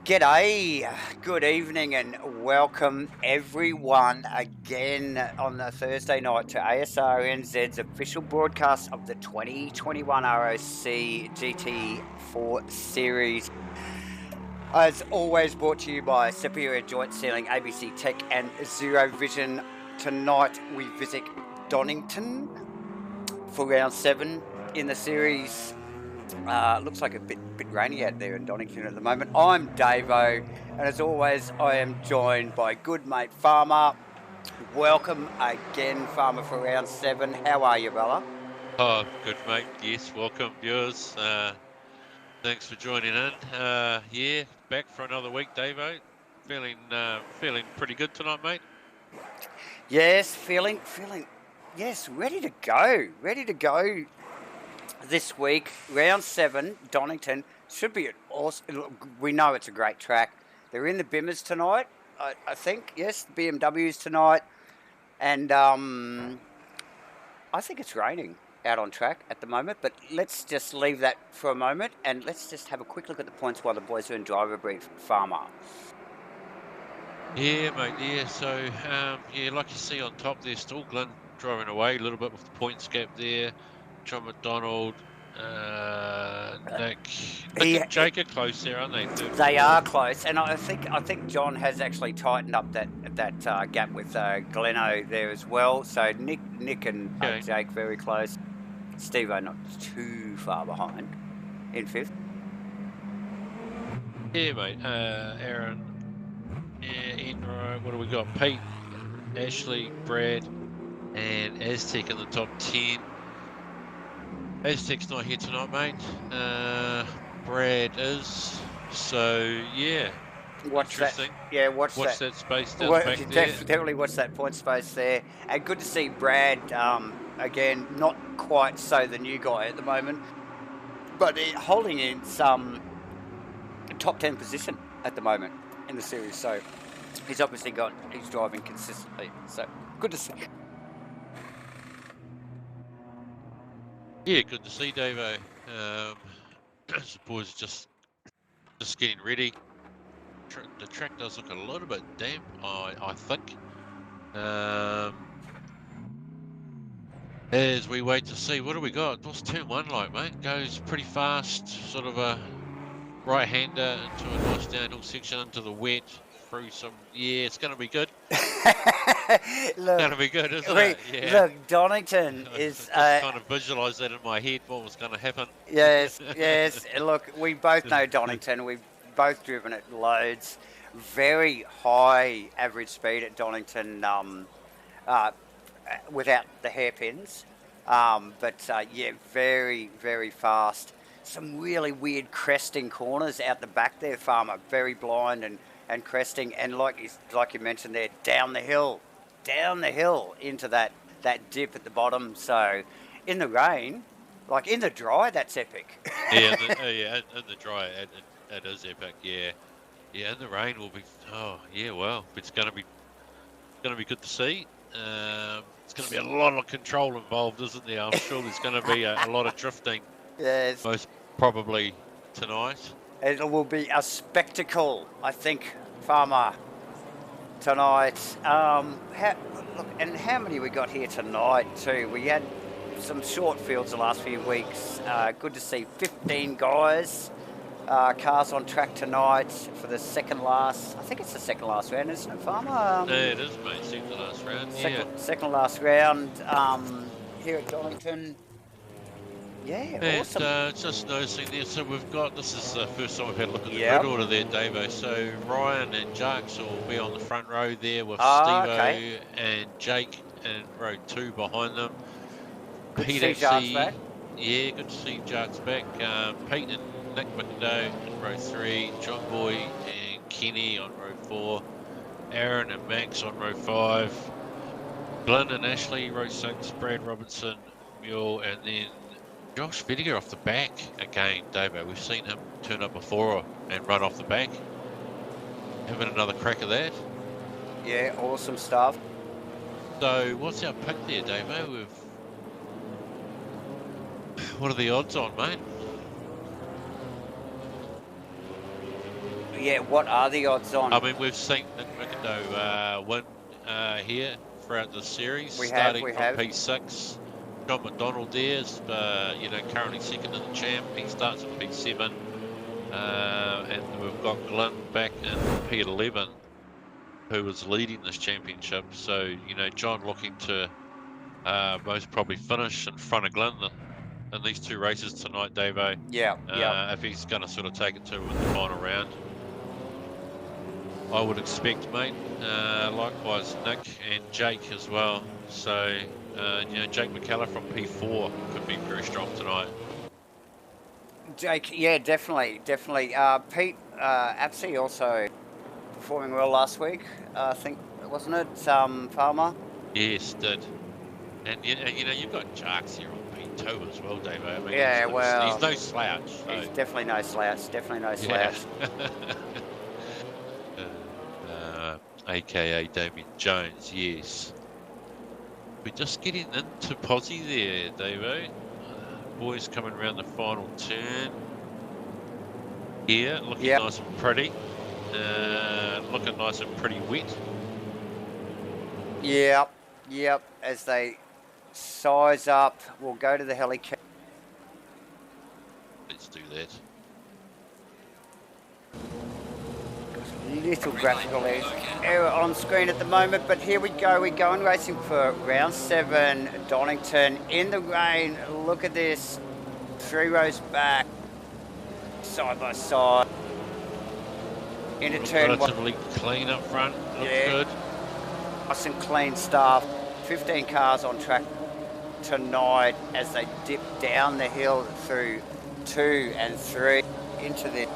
G'day, good evening, and welcome everyone again on the Thursday night to Asrnz's official broadcast of the 2021 ROC GT4 series. As always, brought to you by Superior Joint Sealing, ABC Tech, and Zero Vision. Tonight we visit Donington for round 7 in the series. Looks like a bit rainy out there in Donington at the moment. I'm Davo, and as always, I am joined by good mate Farmer. Welcome again, Farmer, for round 7. How are you, brother? Oh, good mate. Yes, welcome viewers. Thanks for joining in. Yeah, back for another week, Davo. Feeling pretty good tonight, mate. Yes, feeling, yes, ready to go. This week, round 7, Donington should be an awesome. We know it's a great track. They're in the Bimmers tonight, I think. Yes, the BMWs tonight, and I think it's raining out on track at the moment. But let's just leave that for a moment, and let's just have a quick look at the points while the boys are in driver brief. Farmer. Yeah, mate. Yeah. So, yeah, like you see on top there, still Glenn driving away a little bit with the points gap there. John McDonald, Nick and Jake are close there, aren't they? Third, They are fourth. close, and I think John has actually tightened up that gap with Gleno there as well. So Nick and Okay. Jake very close. Steve-O not too far behind in 5th. Yeah, mate. Aaron. Yeah, Enro. What do we got? Pete, Ashley, Brad, and Aztec in the top 10. Aztec's not here tonight, mate. Brad is. So, yeah. Watch that. Interesting. Yeah, watch that space down the back there. Definitely watch that point space there. And good to see Brad, again, not quite so the new guy at the moment, but holding in some top 10 position at the moment in the series. So he's obviously he's driving consistently. So good to see. Yeah, good to see Davo. I suppose just getting ready. The track does look a little bit damp, I think. As we wait to see, what do we got? What's turn 1 like, mate? Goes pretty fast, sort of a right-hander into a nice downhill section into the wet, through some, yeah, it's going to be good. Look, going to be good, isn't it? Yeah. Look, Donington is... I just kind of visualised that in my head, what was going to happen. Yes. Look, we both know Donington. We've both driven it loads. Very high average speed at Donington without the hairpins. Yeah, very, very fast. Some really weird cresting corners out the back there, Farmer. Very blind and cresting. And like you mentioned there, down the hill into that dip at the bottom. So in the rain, like in the dry, that's epic. Yeah, in the dry, it is epic. Yeah, in the rain will be. Oh, yeah. Well, it's going to be good to see. It's going to be a lot of control involved, isn't there? I'm sure there's going to be a lot of drifting. Yes. Most probably tonight. It will be a spectacle, I think, Farmer, tonight. Look, and how many we got here tonight too? We had some short fields the last few weeks. Good to see 15 guys. Cars on track tonight for the second last. I think it's the second last round, isn't it, Farmer? Yeah, it is, mate. Second to last round. Second last round here at Donington. Yeah, awesome. Just noticing there, so we've got, this is the first time we've had a look at the grid order there, Davo. So Ryan and Jarks will be on the front row there with Steve-O and Jake in row 2 behind them. Good to see Jarks back. Yeah, good to see Jarks back. Pete and Nick McDo in row 3, John Boy and Kenny on row 4, Aaron and Max on row 5, Glenn and Ashley row 6, Brad Robinson, Mule, and then Josh Vidiger off the back again, Davo. We've seen him turn up before and run off the back. Having another crack at that. Yeah, awesome stuff. So what's our pick there, Davo? What are the odds on, mate? Yeah, what are the odds on? I mean, we've seen Nick McIndoe win here throughout the series, starting from P6. John McDonald there is, currently second in the champ. He starts at P7. And we've got Glenn back in P11, who was leading this championship. So, John looking to most probably finish in front of Glenn in these two races tonight, Davo. Yeah, If he's going to sort of take it to in the final round. I would expect, mate. Likewise, Nick and Jake as well. So, Jake McKellar from P4 could be very strong tonight. Jake, yeah, definitely. Pete Apsey also performing well last week, I think, wasn't it, Farmer? Yes, did. And you've got Jarks here on P2 as well, Dave. I mean, yeah, he's no slouch. So. He's definitely no slouch. AKA Damien Jones, yes. We're just getting into Posse there, Davo. Boys coming around the final turn. Here, looking nice and pretty. Looking nice and pretty wet. Yep. As they size up, we'll go to the helicopter. Let's do that. Little graphical error on screen at the moment, but here we go. We're going racing for round 7, Donington in the rain. Look at this, 3 rows back, side by side. Into turn relatively clean up front. Looks good. Nice and clean stuff. 15 cars on track tonight as they dip down the hill through 2 and 3 into the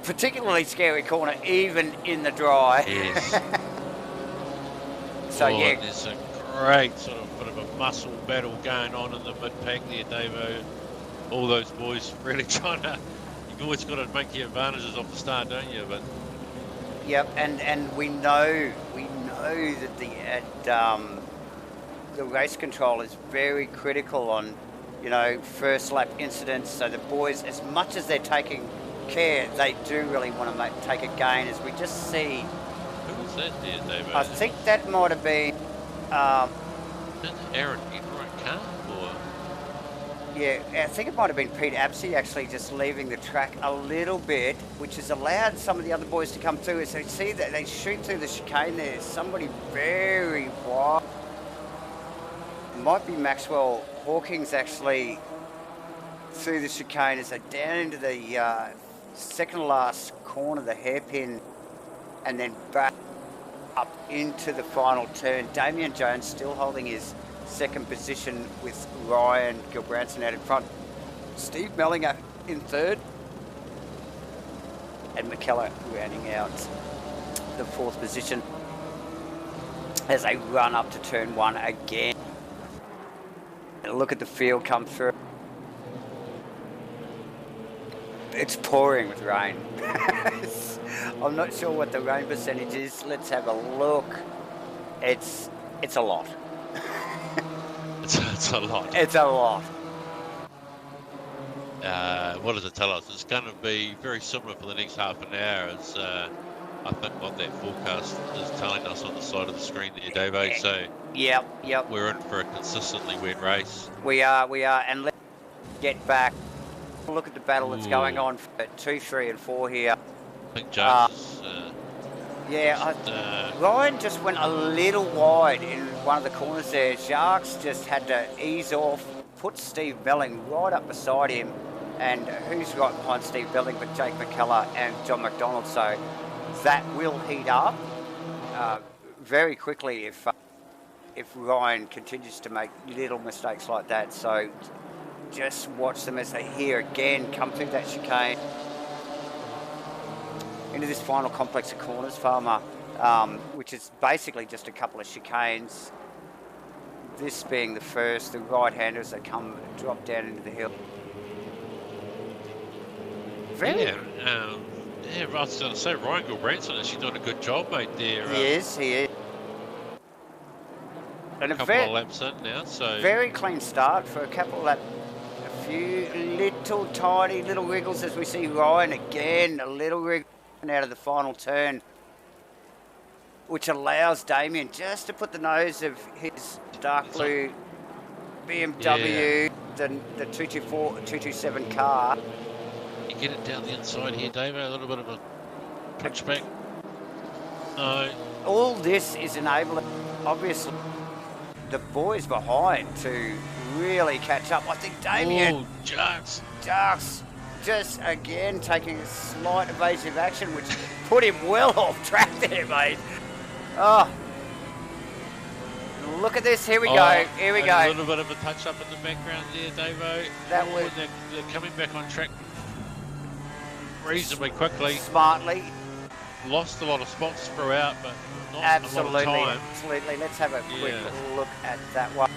particularly scary corner, even in the dry. Yes. So yeah, there's a great sort of bit of a muscle battle going on in the mid-pack there, Davo. All those boys really trying to. You've always got to make your advantages off the start, don't you? But yep, and we know that the race control is very critical on, first lap incidents. So the boys, as much as they're taking care, they do really want to take a gain, as we just see. Who was that there, David? I think that might have been Did Aaron get right car, or? Yeah, I think it might have been Pete Apsey actually just leaving the track a little bit, which has allowed some of the other boys to come through. As they see that they shoot through the chicane, there's somebody very wide. It might be Maxwell Hawkins actually through the chicane as they're down into the second last corner, the hairpin, and then back up into the final turn. Damien Jones still holding his second position with Ryan Gilbranson out in front. Steve Mellinger in third. And McKellar rounding out the fourth position as they run up to turn 1 again. And look at the field come through. It's pouring with rain. I'm not sure what the rain percentage is. Let's have a look. It's a lot. It's a lot. It's a lot. What does it tell us? It's going to be very similar for the next half an hour, as I think what that forecast is telling us on the side of the screen there, Davo. So yep. We're in for a consistently wet race. We are, and let's get back. Look at the battle that's going on for 2, 3, and 4 here. I think Jones Ryan just went a little wide in one of the corners there. Jacques just had to ease off, put Steve Belling right up beside him, and who's right behind Steve Belling but Jake McKellar and John McDonald. So that will heat up very quickly if Ryan continues to make little mistakes like that. So just watch them as they here again come through that chicane into this final complex of corners, Farmer, which is basically just a couple of chicanes. This being the first, the right-handers that drop down into the hill. I was going to say Ryan Gilbranson is doing a good job, mate. There, he is. And a couple of laps in now, so very clean start for a few few little tiny little wriggles as we see Ryan again, a little wriggle out of the final turn, which allows Damien just to put the nose of his dark blue BMW, the 224, 227 car. You get it down the inside here, Dave, a little bit of a pitchback. No. All this is enabling, obviously, the boys behind to really catch up. I think Damien... Oh, Jarks just again taking a slight evasive action, which put him well off track there, mate. Oh, look at this. Here we go. Here we go. A little bit of a touch up in the background there, Davo. That was... They're coming back on track reasonably quickly. Smartly. Lost a lot of spots throughout, but not Absolutely, a lot of time. absolutely. Let's have a quick look at that one.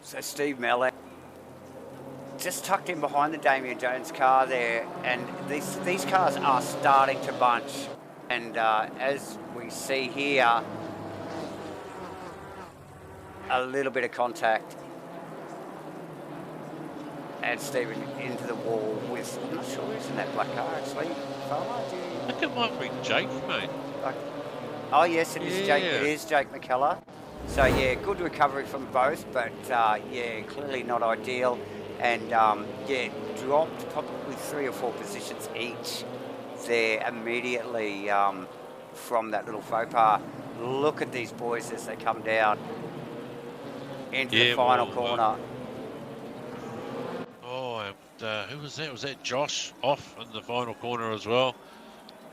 So Steve Mellon just tucked in behind the Damien Jones car there, and these cars are starting to bunch. And as we see here, a little bit of contact. And Stephen into the wall with, I'm not sure who's in that black car actually. Farmer, do you... I think it might be Jake, mate. Oh yes, it is Jake. It is Jake McKellar. So yeah, good recovery from both, but yeah, clearly not ideal. And yeah, dropped probably 3 or 4 positions each there immediately from that little faux pas. Look at these boys as they come down into the final corner. Who was that? Was that Josh off in the final corner as well?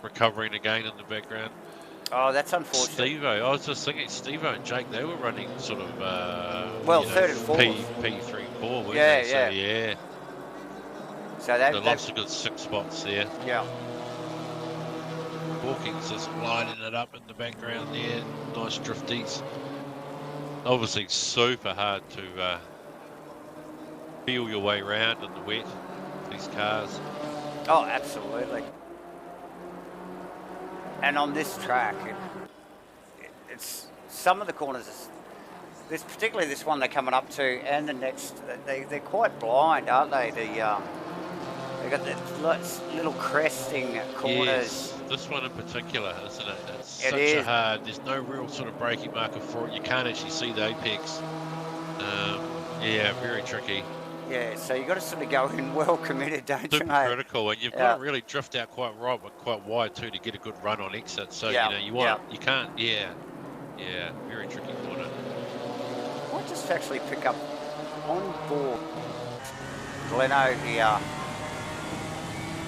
Recovering again in the background. Oh, that's unfortunate. Steve-O. I was just thinking Steve-O and Jake, they were running sort of... well, third and fourth. P3-4, weren't they? So, yeah. So they lost a good 6 spots there. Yeah. Hawkins just lining it up in the background there. Nice drifties. Obviously super hard to... feel your way around in the wet, these cars. Oh, absolutely. And on this track, it's some of the corners, particularly this one they're coming up to, and the next, they're quite blind, aren't they? They've got the little cresting corners. Yes, this one in particular, isn't it? It's such a hard, there's no real sort of braking marker for it. You can't actually see the apex. Yeah, very tricky. Yeah, so you've got to sort of go in well committed, don't you, mate? Critical, and you've got to really drift out quite right, but quite wide too, to get a good run on exit. So, you know, you can't, very tricky corner. I might just actually pick up on board Gleno here.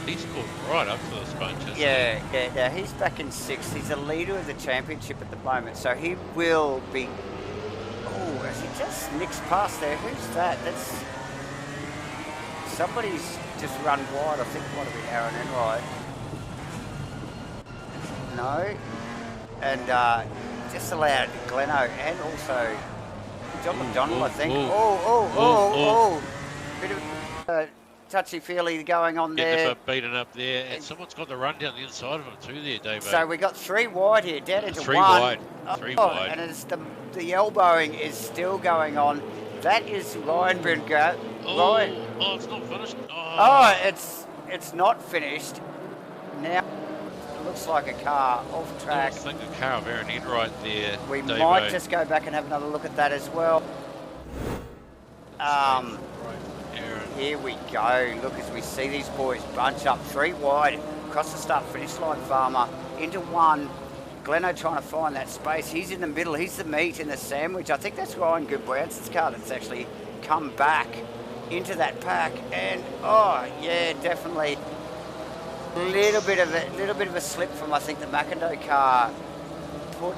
He's caught right up to this bunch, isn't he? Yeah, he's back in 6th. He's a leader of the championship at the moment, so he will be... Oh, as he just nicks past there, who's that? That's... Somebody's just run wide. I think it might have been Aaron Enright. No. And just allowed Gleno and also John McDonald, I think. Bit of touchy-feely going on there. Getting a bit beaten up there. And someone's got the run down the inside of him too there, Dave. So we got 3 wide here, down into 1. 3 wide. 3 wide. And it's the elbowing is still going on. That is Ryan Brungar. Oh, it's not finished. It's not finished. Now it looks like a car off track. I think a car of Aaron Enright there. We might just go back and have another look at that as well. Here we go. Look, as we see these boys bunch up 3 wide across the start-finish line, Farmer into 1. Gleno trying to find that space. He's in the middle. He's the meat in the sandwich. I think that's Ryan Goodbranson's car that's actually come back into that pack. And definitely a little bit of a slip from, I think, the McIndoe car put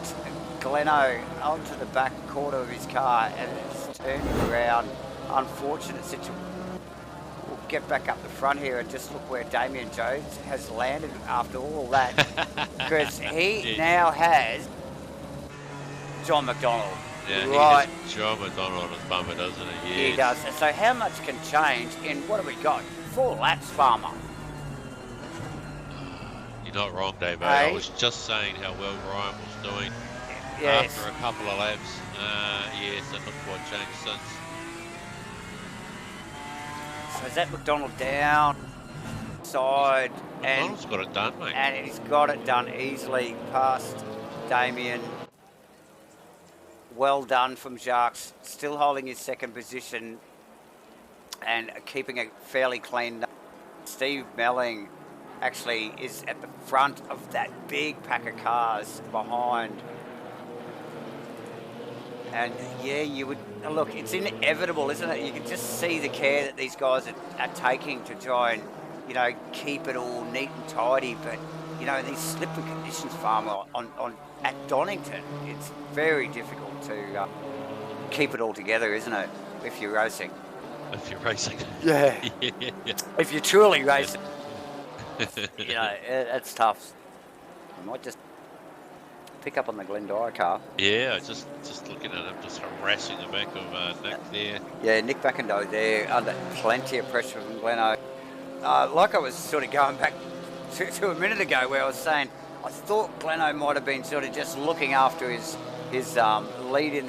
Gleno onto the back quarter of his car, and it's turning around. Unfortunate situation. We'll get back up the front here and just look where Damien Jones has landed after all that, because he now has John McDonald. Yeah, right. He has John McDonald on his bumper, doesn't he? Yes. He does. So how much can change in, what have we got? 4 laps, Farmer. You're not wrong, Dave. Hey. I was just saying how well Ryan was doing. Yes. After a couple of laps, yes, it looked quite changed since. So is that McDonald down side? McDonald's got it done, mate. And he's got it done easily past Damien. Well done from Jacques, still holding his second position and keeping a fairly clean. Steve Melling actually is at the front of that big pack of cars behind. And yeah, you would look, it's inevitable, isn't it? You can just see the care that these guys are taking to try and, you know, keep it all neat and tidy. But, you know, in these slippery conditions, Farmer, at Donington, it's very difficult to keep it all together, isn't it? If you're racing. If you're racing. Yeah. Yeah. If you're truly racing. You know, it's tough. I might just pick up on the Glendire car. Yeah, just looking at him, just harassing the back of Nick there. Yeah, Nick Backendo there under plenty of pressure from Gleno. Like I was sort of going back to a minute ago where I was saying, I thought Gleno might have been sort of just looking after his lead in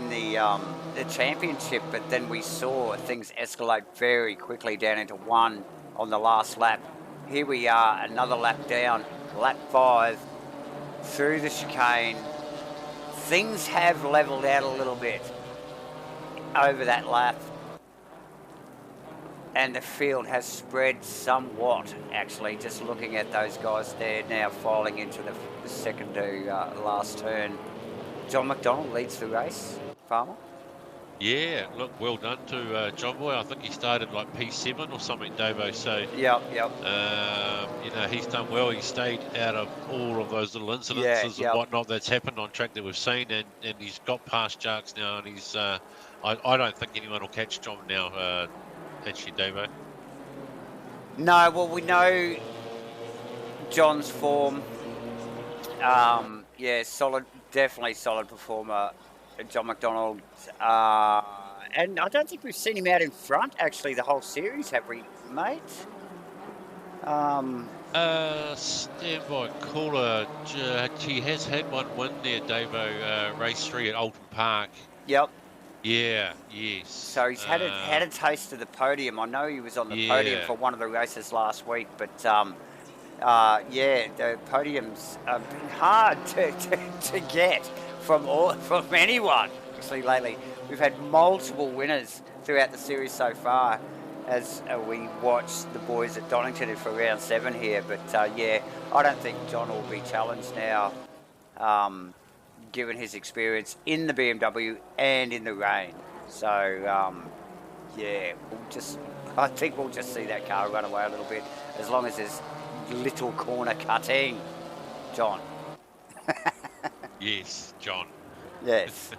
the championship, but then we saw things escalate very quickly down into one on the last lap. Here we are, another lap down, lap 5. Through the chicane, things have levelled out a little bit over that lap, and the field has spread somewhat, actually, just looking at those guys there now filing into the second to last turn. John McDonald leads the race, Farmer. Yeah, look, well done to John Boy. I think he started like P7 or something, Davo. So, Yep. you know, he's done well. He stayed out of all of those little incidences and whatnot that's happened on track that we've seen, and he's got past Jacques now, and he's. I don't think anyone will catch John now, actually, Davo. No, well, we know John's form. Yeah, solid, definitely solid performer. John McDonald, and I don't think we've seen him out in front actually the whole series, have we, mate? Standby caller. He has had one win there, Davo. Race 3 at Alton Park. Yep. Yeah. Yes. So he's had a taste of the podium. I know he was on the podium for one of the races last week, but yeah, the podiums have been hard to get from anyone actually lately. We've had multiple winners throughout the series so far as we watch the boys at Donington for round 7 here, but yeah, I don't think John will be challenged now given his experience in the BMW and in the rain. So yeah, I think we'll just see that car run away a little bit as long as there's little corner cutting. John. Yes, John. Yes.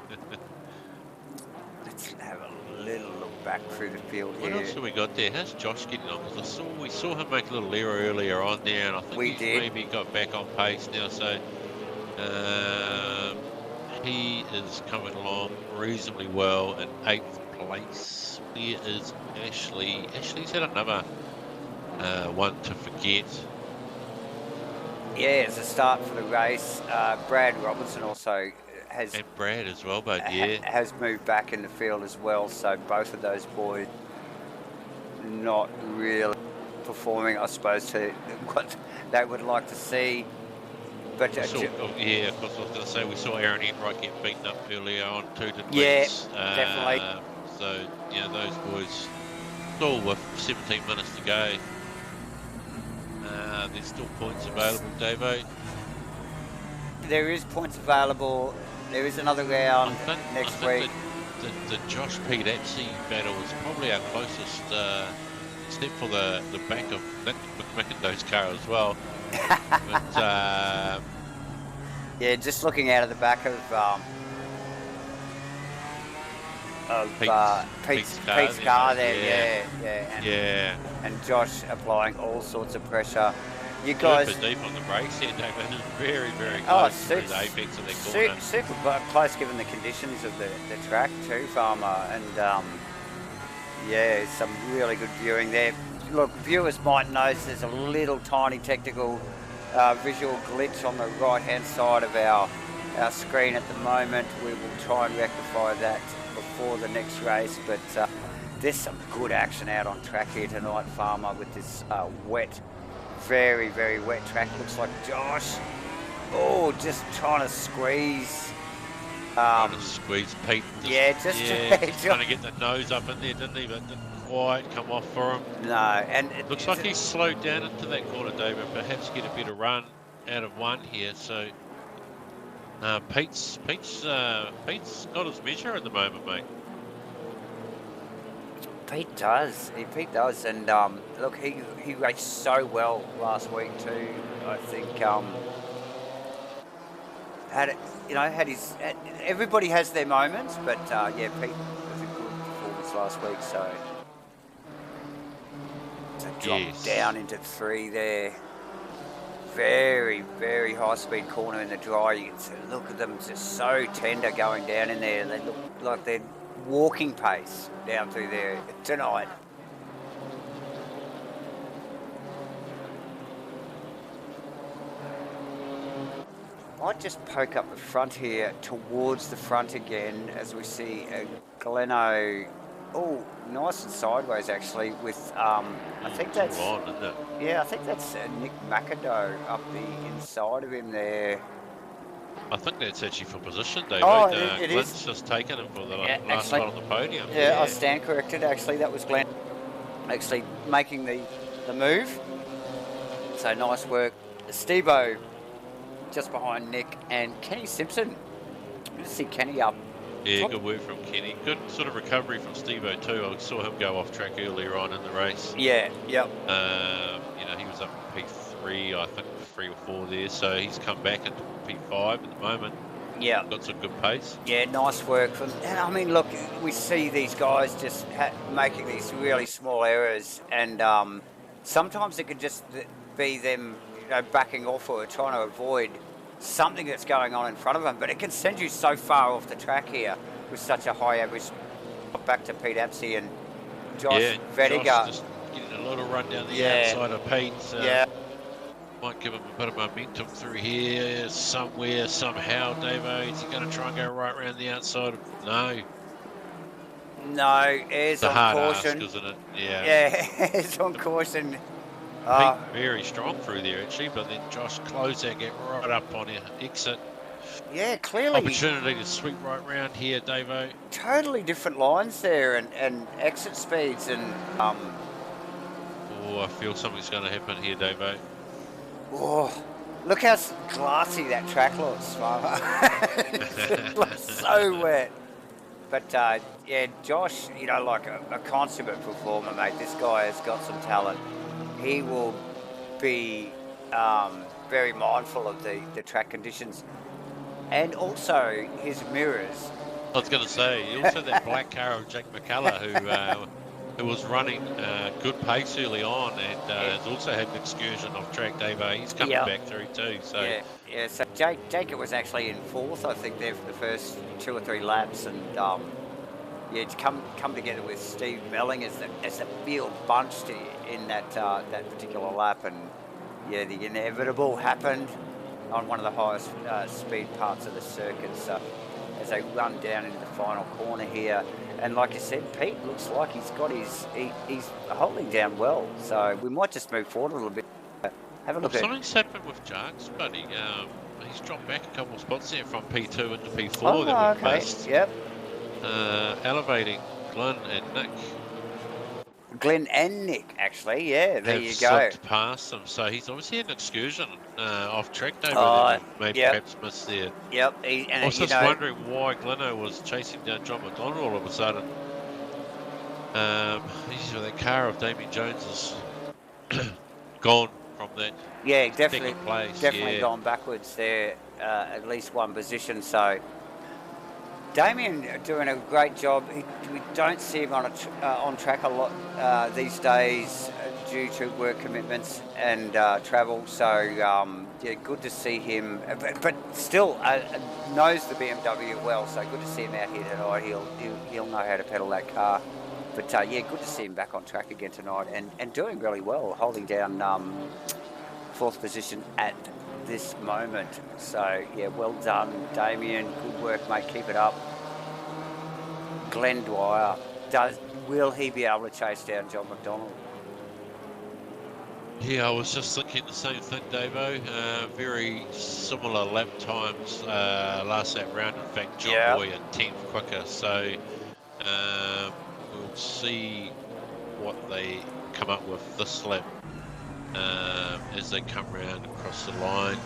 Let's have a little look back through the field here. What else have we got there? How's Josh getting on? Because we saw him make a little error earlier on there, and I think he's maybe got back on pace now. So he is coming along reasonably well in 8th place. There is Ashley. Ashley's had another one to forget. Yeah, it's a start for the race. Brad Robinson also has... And Brad as well, but yeah. Has moved back in the field as well, so both of those boys not really performing, I suppose, to what they would like to see. But yeah, of course, I was going to say, we saw Aaron Enright get beaten up earlier on too, didn't we? Yeah, definitely. So, you know, those boys still with 17 minutes to go. There's still points available, Davo. There is points available. There is another round next week. The Josh Pete Apsey battle is probably our closest step for the back of Nick McIndoe's car as well. But, yeah, just looking out of the back of Pete's car there, yeah. And Josh applying all sorts of pressure. You guys super deep on the brakes here, David. Very, very close to the apex of their corner. Super close given the conditions of the track too, Farmer. And yeah, some really good viewing there. Look, viewers might notice there's a little tiny technical visual glitch on the right-hand side of our our screen at the moment. We will try and rectify that before the next race, but there's some good action out on track here tonight, Farmer, with this wet, very, very wet track. Looks like Josh, just trying to squeeze. Trying to squeeze Pete. Trying to get the nose up in there, didn't he? But didn't quite come off for him. No, and looks like he slowed down into that corner, David. Perhaps get a better run out of one here. So Pete's got his measure at the moment, mate. Pete does, and look, he raced so well last week too. I think everybody has their moments, but yeah, Pete was a good performance last week. So drop down into 3 there. Very, very high speed corner in the dry. You can look at them, just so tender going down in there. They look like they're walking pace down through there tonight. Might just poke up the front here towards the front again as we see Gleno. Oh, nice and sideways actually with I think that's isn't it? Yeah, I think that's Nick McAdoe up the inside of him there. I think that's actually for position, David. It Glenn's is. just taken him for the last spot on the podium. Yeah, I stand corrected actually. That was Glenn actually making the move. So nice work. Steve-O just behind Nick and Kenny Simpson. Good to see Kenny up. Yeah, good work from Kenny. Good sort of recovery from Steve-O too. I saw him go off track earlier on in the race. Yeah, yep. He was up in P3, I think 3 or 4 there. So he's come back into P5 at the moment. Yeah. Got some good pace. Yeah, nice work. And I mean, look, we see these guys just making these really small errors, and sometimes it could just be them backing off or trying to avoid something that's going on in front of them, but it can send you so far off the track here with such a high average. Back to Pete Apsey and Josh Vediger. Josh just getting a little run down the outside of Pete. Might give him a bit of momentum through here somewhere, somehow, Davo. Is he going to try and go right around the outside? No, airs on caution. Ask, isn't it? Yeah. Yeah, airs on caution. Pete very strong through there actually, but then Josh Closer get right up on your exit. Yeah, clearly. Opportunity to sweep right round here, Davo. Totally different lines there and exit speeds and I feel something's going to happen here, Davo. Oh, look how glassy that track looks, Farmer. It looks so wet. But yeah, Josh, like a consummate performer, mate. This guy has got some talent. He will be very mindful of the track conditions and also his mirrors. I was going to say, also that black car of Jack McCullough who was running good pace early on and has also had an excursion off track, Dave. He's coming back through too. So yeah. So Jake was actually in 4th, I think, there for the first 2 or 3 laps, and to come together with Steve Melling as the field bunched in that particular lap, and the inevitable happened on one of the highest speed parts of the circuit. So as they run down into the final corner here, and like you said, Pete looks like he's holding down well. So we might just move forward a little bit. Have a look at. Something's happened with Jarks, buddy. He's dropped back a couple of spots there from P2 into P4 that we've missed. Yep. Elevating Glenn and Nick. Glenn and Nick, actually, there you go. Slipped past them, so he's obviously had an excursion off track over there. Perhaps missed there. Yep. I was just wondering why Gleno was chasing down John McDonald all of a sudden. The car of Damien Jones is gone from that. Yeah, definitely. Place. Definitely gone backwards there, at least one position. So Damien doing a great job. We don't see him on track a lot these days due to work commitments and travel. So good to see him. But still knows the BMW well. So good to see him out here tonight. He'll know how to pedal that car. But good to see him back on track again tonight and doing really well, holding down 4th position at this moment. So, yeah, well done, Damien. Good work, mate. Keep it up. Glenn Dwyer, will he be able to chase down John McDonald? Yeah, I was just thinking the same thing, Davo. Very similar lap times last lap round. In fact, John Boy a tenth quicker. So we'll see what they come up with this lap as they come round across the line.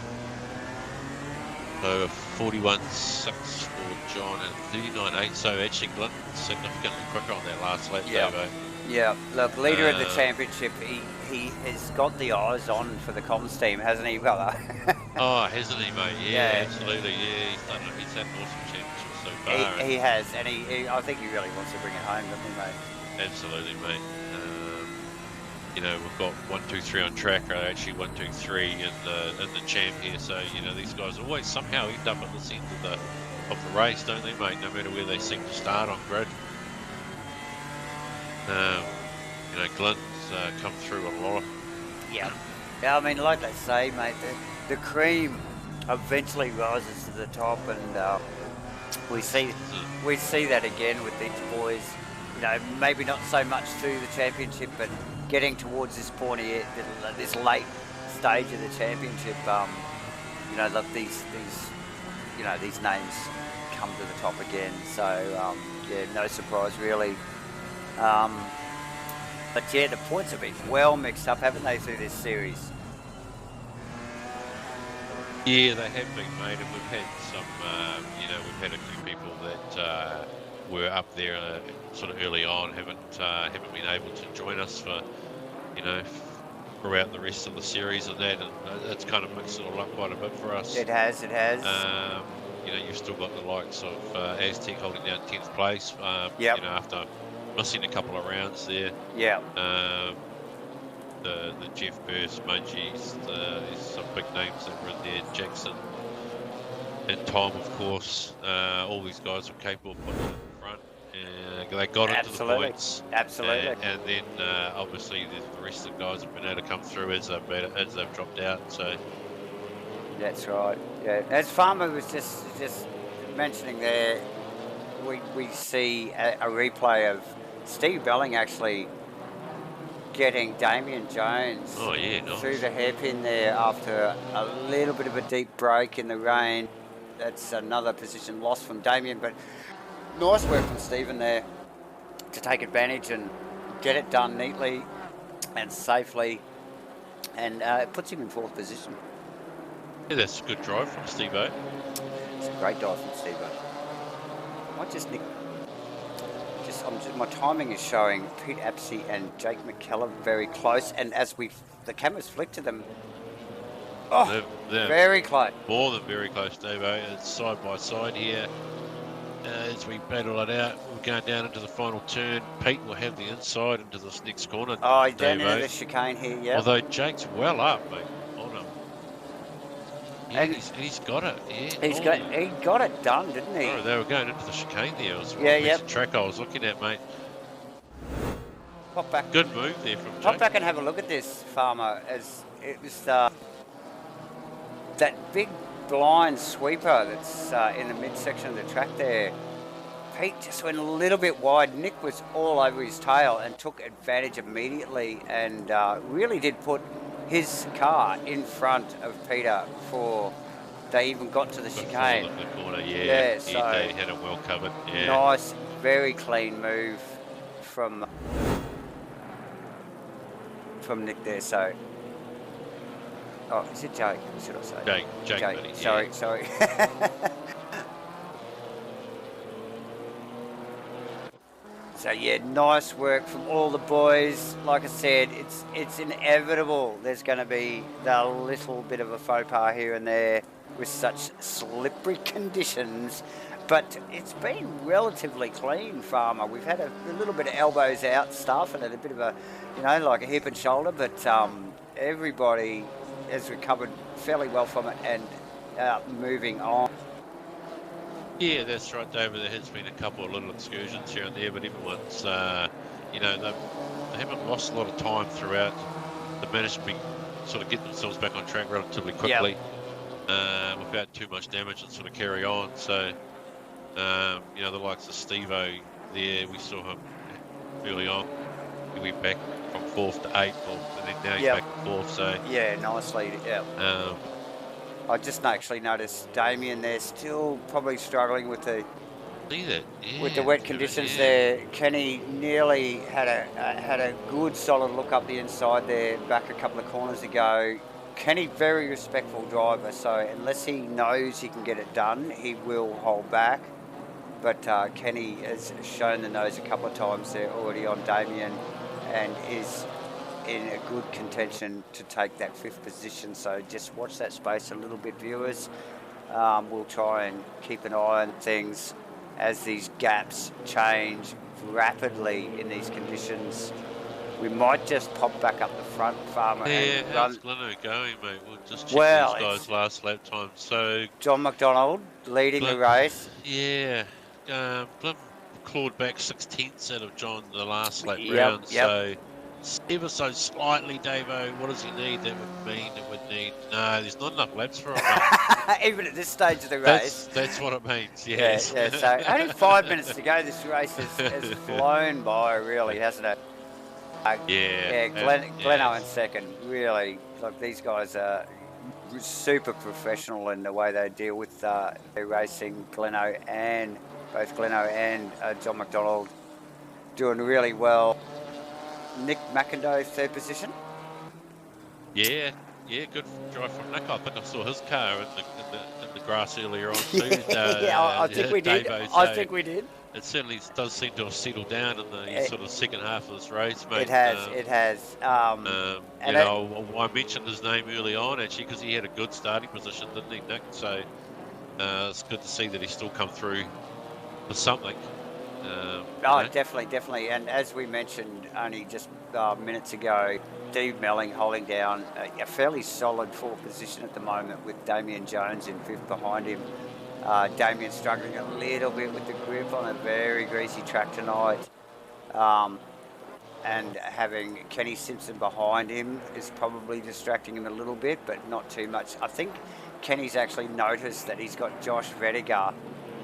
So 41.6 for John and 39.8. So actually Glenn significantly quicker on that last lap, Davo. Yeah, look, leader of the championship, he has got the eyes on for the comms team, hasn't he, brother? Oh, hasn't he, mate? Yeah, absolutely. Yeah, he's had an awesome championship so far. He has, and I think he really wants to bring it home, doesn't he, mate? Absolutely, mate. You know, we've got 1, 2, 3 on track, or actually 1, 2, 3 in the champ here. So you know, these guys always somehow end up at this end of the race, don't they, mate? No matter where they seem to start on grid. You know, Glenn's come through a lot. Yeah. I mean, like they say, mate, the cream eventually rises to the top, and we see that again with these boys. You know, maybe not so much through the championship, but getting towards this pointy, this late stage of the championship. You know, look, these names come to the top again. So yeah, no surprise really. But yeah, the points have been well mixed up, haven't they, through this series? Yeah, they have been, mate, and we've had some, you know, we've had a few people that were up there sort of early on, haven't been able to join us for, you know, throughout the rest of the series and that, and that's kind of mixed it all up quite a bit for us. It has. You know, you've still got the likes of Aztec holding down 10th place, you know, after missing a couple of rounds there. Yeah. The Jeff Burst, Mudgies, there's some big names that were in there. Jackson and Tom, of course. All these guys were capable of putting it in front. They got into the points. Absolutely. And then obviously the rest of the guys have been able to come through as they've dropped out. So. That's right. Yeah. As Farmer was just mentioning there, we see a replay of Steve Belling actually getting Damien Jones through the hairpin there after a little bit of a deep break in the rain. That's another position lost from Damien, but nice work from Stephen there to take advantage and get it done neatly and safely, and it puts him in 4th position. Yeah, that's a good drive from Steve-O. It's a great drive from Steve-O. I just nick. My timing is showing Pete Apsey and Jake McKellar very close, and as the cameras flick to them, they're very close. More than very close, Davo. It's side by side here. As we battle it out, we're going down into the final turn. Pete will have the inside into this next corner. Oh, he's down into the chicane here, yeah. Although Jake's well up, mate, on him. Yeah, and he's got it. Yeah, he got it done, didn't he? Oh, they were going into the chicane there. It was the track I was looking at, mate. Pop back. Good move there from Jake. Pop back and have a look at this, Farmer. As it was that big blind sweeper that's in the midsection of the track there. Pete just went a little bit wide. Nick was all over his tail and took advantage immediately, and really did put his car in front of Peter before they even got to the chicane. The corner, so they had it well covered. Yeah. Nice, very clean move from Nick there. So, is it Jake? What should I say? Jake. Buddy, sorry. So yeah, nice work from all the boys. Like I said, it's inevitable. There's going to be a little bit of a faux pas here and there with such slippery conditions, but it's been relatively clean, Farmer. We've had a little bit of elbows out stuff and a bit of a, like a hip and shoulder, but everybody has recovered fairly well from it and moving on. Yeah, that's right, David. There has been a couple of little excursions here and there, but everyone's, they haven't lost a lot of time throughout. They've managed to sort of get themselves back on track relatively quickly. without too much damage and sort of carry on. So, you know, the likes of Steve-O there, we saw him early on. He went back from 4th to 8th, and then now he's back to 4th. So yeah, nicely. Yeah. I just actually noticed Damien there still probably struggling with the with the wet conditions there. Kenny nearly had a good solid look up the inside there back a couple of corners ago. Kenny, very respectful driver, so unless he knows he can get it done, he will hold back. But Kenny has shown the nose a couple of times there already on Damien and is in a good contention to take that 5th position. So just watch that space a little bit, viewers. We'll try and keep an eye on things as these gaps change rapidly in these conditions. We might just pop back up the front, Farmer. Yeah, how's Gleno going, mate? We'll just check these guys' last lap time. So John McDonald leading the race. Yeah, Glenn clawed back 6/10 out of John the last lap round. So ever so slightly, Davo. What does he need? That would mean it would need. No, there's not enough laps for him. Even at this stage of the race. That's what it means. Yes. Yeah. So only 5 minutes to go. This race has flown by, really, hasn't it? Gleno in second. Really, like, these guys are super professional in the way they deal with their racing. Both Gleno and John McDonald doing really well. Nick McIndoe, 3rd position. Yeah, good drive from Nick. I think I saw his car in the grass earlier on too. I think we did. I think we did. It certainly does seem to have settled down in the sort of second half of this race, mate. It has. You know, I mentioned his name early on, actually, because he had a good starting position, didn't he, Nick? So it's good to see that he's still come through for something. Definitely. And as we mentioned only just minutes ago, Steve Melling holding down a fairly solid 4th position at the moment with Damien Jones in 5th behind him. Damien struggling a little bit with the grip on a very greasy track tonight. And having Kenny Simpson behind him is probably distracting him a little bit, but not too much. I think Kenny's actually noticed that he's got Josh Vediger,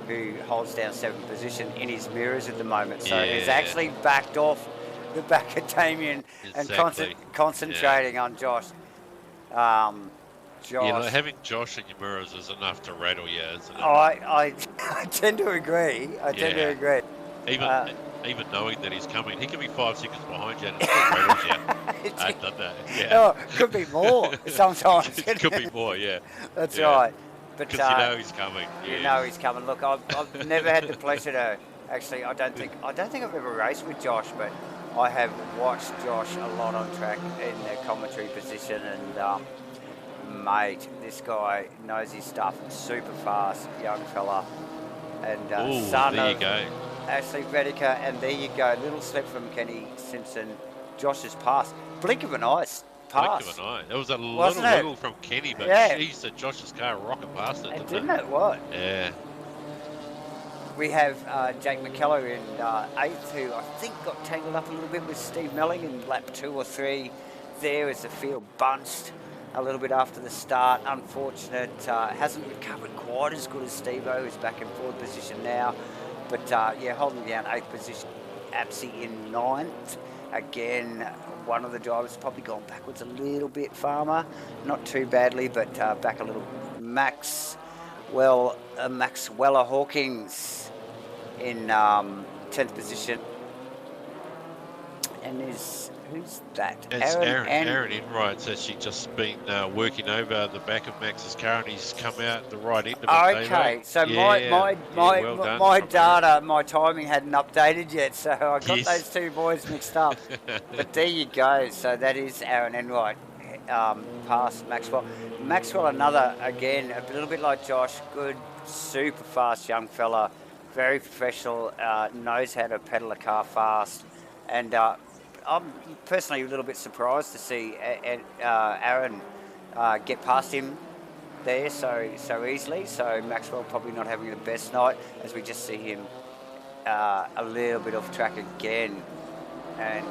who holds down 7th position, in his mirrors at the moment. So he's actually backed off the back of Damien and concentrating on Josh. You know, having Josh in your mirrors is enough to rattle you, isn't it? I tend to agree. Even knowing that he's coming, he could be 5 seconds behind you and it still rattles you. I've done that. Yeah. Oh, could be more sometimes. It could be more, yeah. That's right. Because you know he's coming. Yeah. You know he's coming. Look, I've never had the pleasure to actually. I don't think I've ever raced with Josh, but I have watched Josh a lot on track in the commentary position, and mate, this guy knows his stuff. Super fast, young fella, and son of Ashley Vedica. And there you go, little slip from Kenny Simpson. Josh's pass, blink of an eye. Pass. Blink of an eye. It was a little wiggle from Kenny, but geez, that Josh's car rocket past it, didn't it? What? Yeah. We have Jake McKellar in 8th, who I think got tangled up a little bit with Steve Melling in lap 2 or 3 there as the field bunched a little bit after the start. Unfortunate, hasn't recovered quite as good as Steve-O, who's back in 4th position now. But holding down 8th position, Apsey in 9th. Again, one of the drivers probably gone backwards a little bit, Farmer. Not too badly, but back a little. Maxwell Hawkins in 10th position. And who's that? It's Aaron Enright's actually just been working over the back of Max's car, and he's come out the right end of it. Okay, so my data, my timing hadn't updated yet, so I got those two boys mixed up. But there you go. So that is Aaron Enright past Maxwell. Maxwell, another, again, a little bit like Josh, good, super fast young fella, very professional, knows how to pedal a car fast, and I'm personally a little bit surprised to see Aaron get past him there so easily. So Maxwell probably not having the best night, as we just see him a little bit off track again, and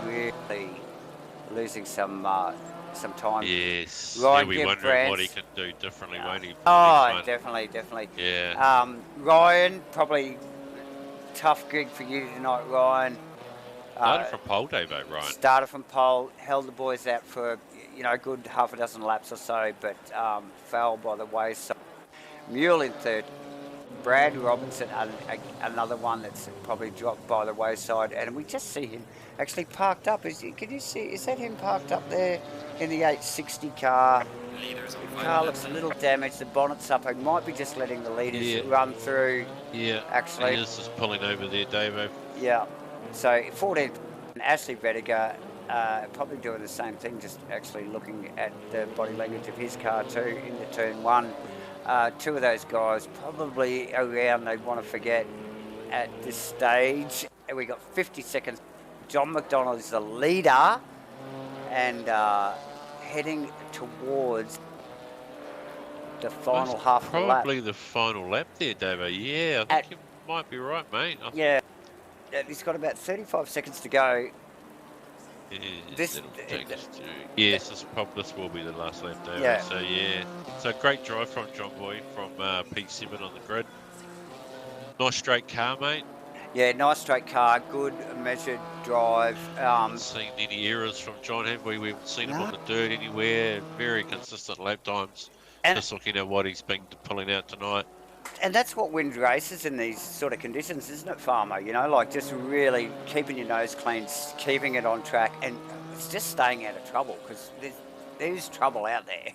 really losing some time. Yes. Ryan He'll be wondering what he Gibrants. can do differently, won't he? Oh, definitely. Yeah. Ryan, probably tough gig for you tonight, Ryan. Started from pole, Davo, Ryan. Started from pole, held the boys out for a good half a dozen laps or so, but fell by the wayside. Mule in third. Brad Robinson, another one that's probably dropped by the wayside, and we just see him actually parked up. Can you see? Is that him parked up there in the 860 car? The car looks a little damaged. The bonnet's up. He might be just letting the leaders run through. Yeah. Actually, he is just pulling over there, Davo. Yeah. So 14, Ashley Vediger, probably doing the same thing, just actually looking at the body language of his car too into turn one. Two of those guys probably around they'd want to forget at this stage. And we got 50 seconds. John McDonald is the leader and heading towards the final half of the lap. Probably the final lap there, Davo. Yeah, I think you might be right, mate. Yeah. He's got about 35 seconds to go. Yes, this will be the last lap, Davo. Yeah. So great drive from John Boy from P7 on the grid. Nice straight car, mate. Yeah, nice straight car, good measured drive. Haven't seen any errors from John, have we? We haven't seen him on the dirt anywhere. Very consistent lap times. And just looking at what he's been pulling out tonight. And that's what wins races in these sort of conditions, isn't it, Farmer? Like just really keeping your nose clean, keeping it on track, and it's just staying out of trouble because there's trouble out there.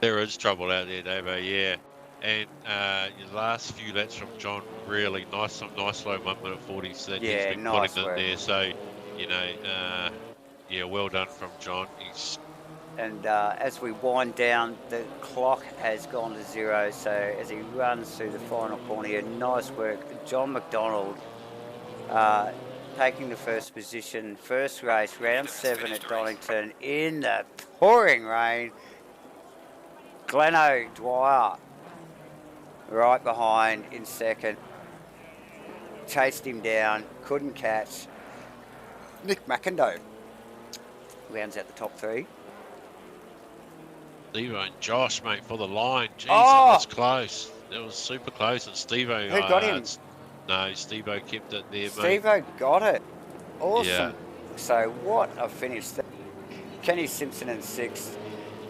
There is trouble out there, Davo, yeah. And your last few laps from John, really nice, some nice slow 1 minute 40s that he's been putting in there. So, well done from John. And as we wind down, the clock has gone to zero. So as he runs through the final corner here, nice work. John McDonald taking the first position, first race, round 7 at Donington in the pouring rain. Gleno Dwyer right behind in second. Chased him down, couldn't catch. Nick McIndoe rounds out the top 3. Stevo and Josh, mate, for the line. Jeez, that was close. That was super close. And Stevo... Who got him? No, Stevo kept it there, mate. Stevo got it. Awesome. Yeah. So what a finish. Kenny Simpson in 6th.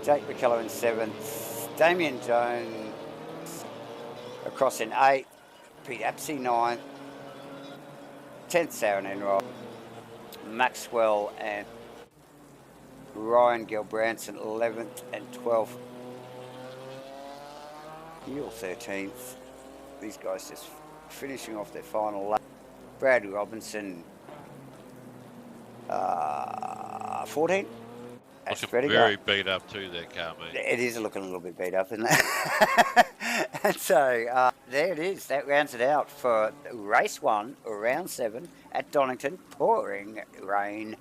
Jake McKellar in 7th. Damien Jones across in 8th. Pete Apsey 9th. 10th, Saren Enroy. Maxwell and Ryan Gilbranson 11th and 12th. Mule 13th. These guys just finishing off their final lap. Brad Robinson 14th. Looking very beat up too, that car, mate. It is looking a little bit beat up, isn't it? And so there it is. That rounds it out for race 1, round 7 at Donington. Pouring rain.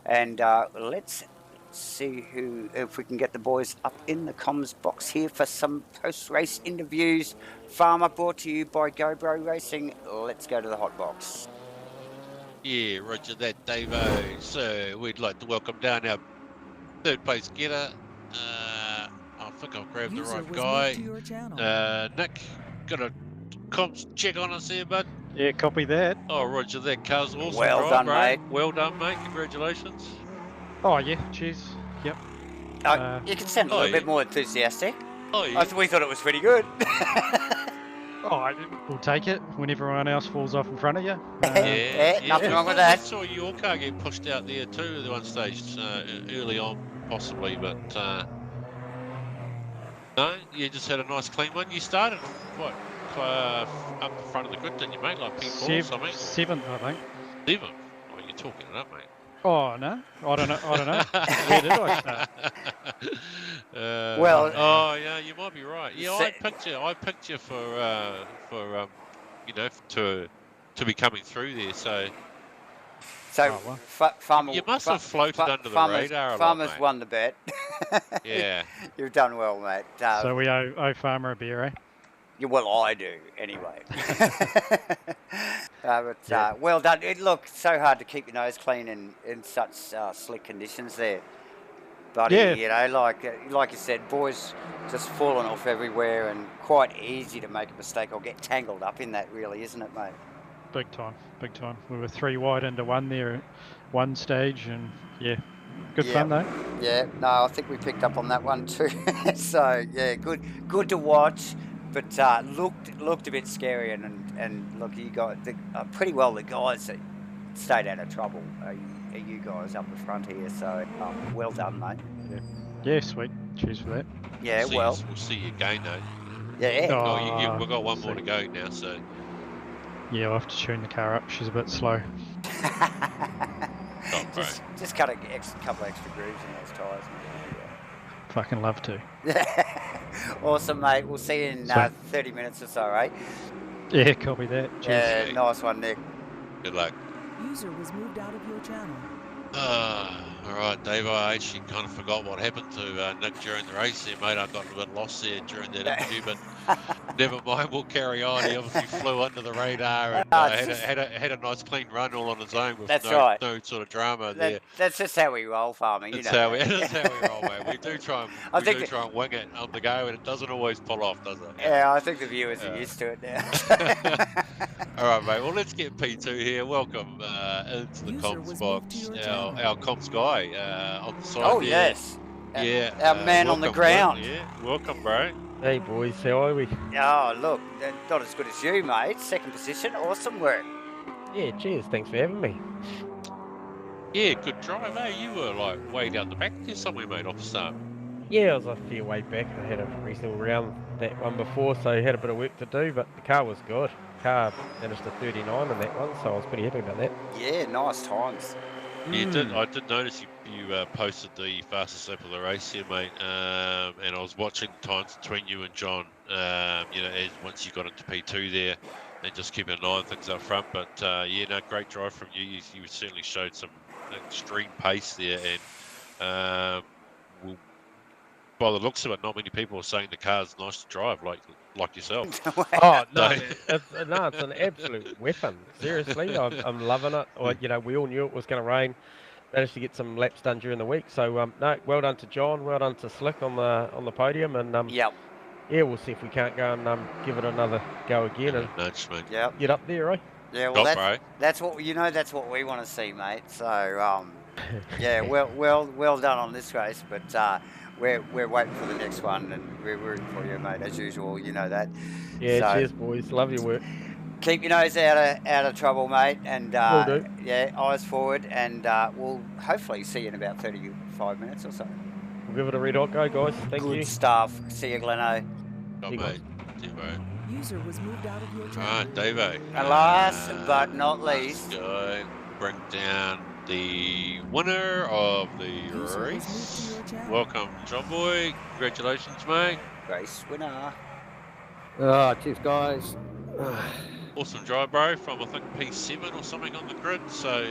And let's see if we can get the boys up in the comms box here for some post-race interviews. Farmer, brought to you by GoBro Racing. Let's go to the hot box. Yeah, roger that, Davo. So we'd like to welcome down our third place getter. I think I'll grab the right guy. Nick, got a comms check on us here, bud? Yeah, copy that. Oh, roger that. Car's awesome. Well done, mate. Well done, mate. Congratulations. Oh, yeah, cheers. Yep. You can sound a little bit more enthusiastic. Oh, yeah. We thought it was pretty good. We'll take it when everyone else falls off in front of you. Nothing wrong with that. I saw your car get pushed out there too at one stage, early on possibly, but no, you just had a nice clean one. You started, up the front of the grid, didn't you, mate? Like P4 or something? 7th, I think. 7th? Oh, you're talking it up, mate. Oh, no. I don't know. Where did I start? Oh, yeah, you might be right. Yeah, I picked you for to be coming through there, so... Farmer, you must have floated under the radar a lot, Farmer's mate. won the bet. Yeah. You've done well, mate. So we owe Farmer a beer, eh? Yeah, well, I do, anyway. Well done. Look, so hard to keep your nose clean in such slick conditions there. Buddy, Yeah. you know, like you said, boys just falling off everywhere and quite easy to make a mistake or get tangled up in that, really, isn't it, mate? Big time, big time. We were 3 wide into one there at one stage, and yeah, good fun though. Yeah, no, I think we picked up on that one too. So yeah, good to watch, but looked a bit scary. And look, you guys, pretty well the guys that stayed out of trouble are you guys up the front here. So well done, mate. Yeah, sweet. Cheers for that. Yeah, we'll see you again though. Yeah. Oh, we've got one more to go now, so. Yeah, I'll have to tune the car up. She's a bit slow. Just cut a couple extra grooves in those tyres. Fucking love to. Awesome, mate. We'll see you in 30 minutes or so, right? Yeah, copy that. Cheers. Yeah, nice one, Nick. Good luck. User was moved out of your channel. All right, Dave, I actually kind of forgot what happened to Nick during the race there, mate. I got a bit lost there during that interview, but never mind, we'll carry on. He obviously flew under the radar and had a nice clean run all on his own with no sort of drama there. That's just how we roll, farming. That's how we roll, mate. We do try and wing it on the go, and it doesn't always pull off, does it? Yeah, I think the viewers are used to it now. All right, mate. Well, let's get P2 here. Welcome into the comms box. Our comms guy on the side. Oh, there. yes. Yeah. Our man on the ground. Yeah. Welcome, bro. Hey, boys. How are we? Oh, look. Not as good as you, mate. Second position. Awesome work. Yeah, cheers. Thanks for having me. Yeah, good drive, eh? You were like way down the back there somewhere, mate, off the start. Yeah, I was a fair way back. I had a reasonable round that one before, so I had a bit of work to do, but the car was good. Car managed to 39 in that one, so I was pretty happy about that. Yeah, nice times. Yeah, I did notice you posted the fastest lap of the race here, mate, and I was watching the times between you and John, as once you got into P2 there, and just keeping an eye on things up front. But great drive from you. You certainly showed some extreme pace there, and by the looks of it, not many people are saying the car's nice to drive, like yourself. Oh no, it's an absolute weapon. Seriously, I'm loving it. We all knew it was going to rain. Managed to get some laps done during the week. So no, well done to John. Well done to Slick on the podium. And yeah, we'll see if we can't go and give it another go again and get up there, right? Yeah, well, that's what that's what we want to see, mate. So yeah, well done on this race, but. We're waiting for the next one, and we're rooting for you, mate, as usual. You know that. Yeah, so, cheers, boys. Love your work. Keep your nose out of trouble, mate, and will do. Yeah, eyes forward, and we'll hopefully see you in about 35 minutes or so. We'll give it a red hot go, guys. Thank you. Good stuff. See you, Gleno. Oh, mate. See you, bro. User was moved out of your channel. All right, Davo. And last but not least, go bring down the winner of the race. Welcome, John Boy. Congratulations, mate. Race winner. Cheers, guys. Awesome drive, bro, from I think P7 or something on the grid. So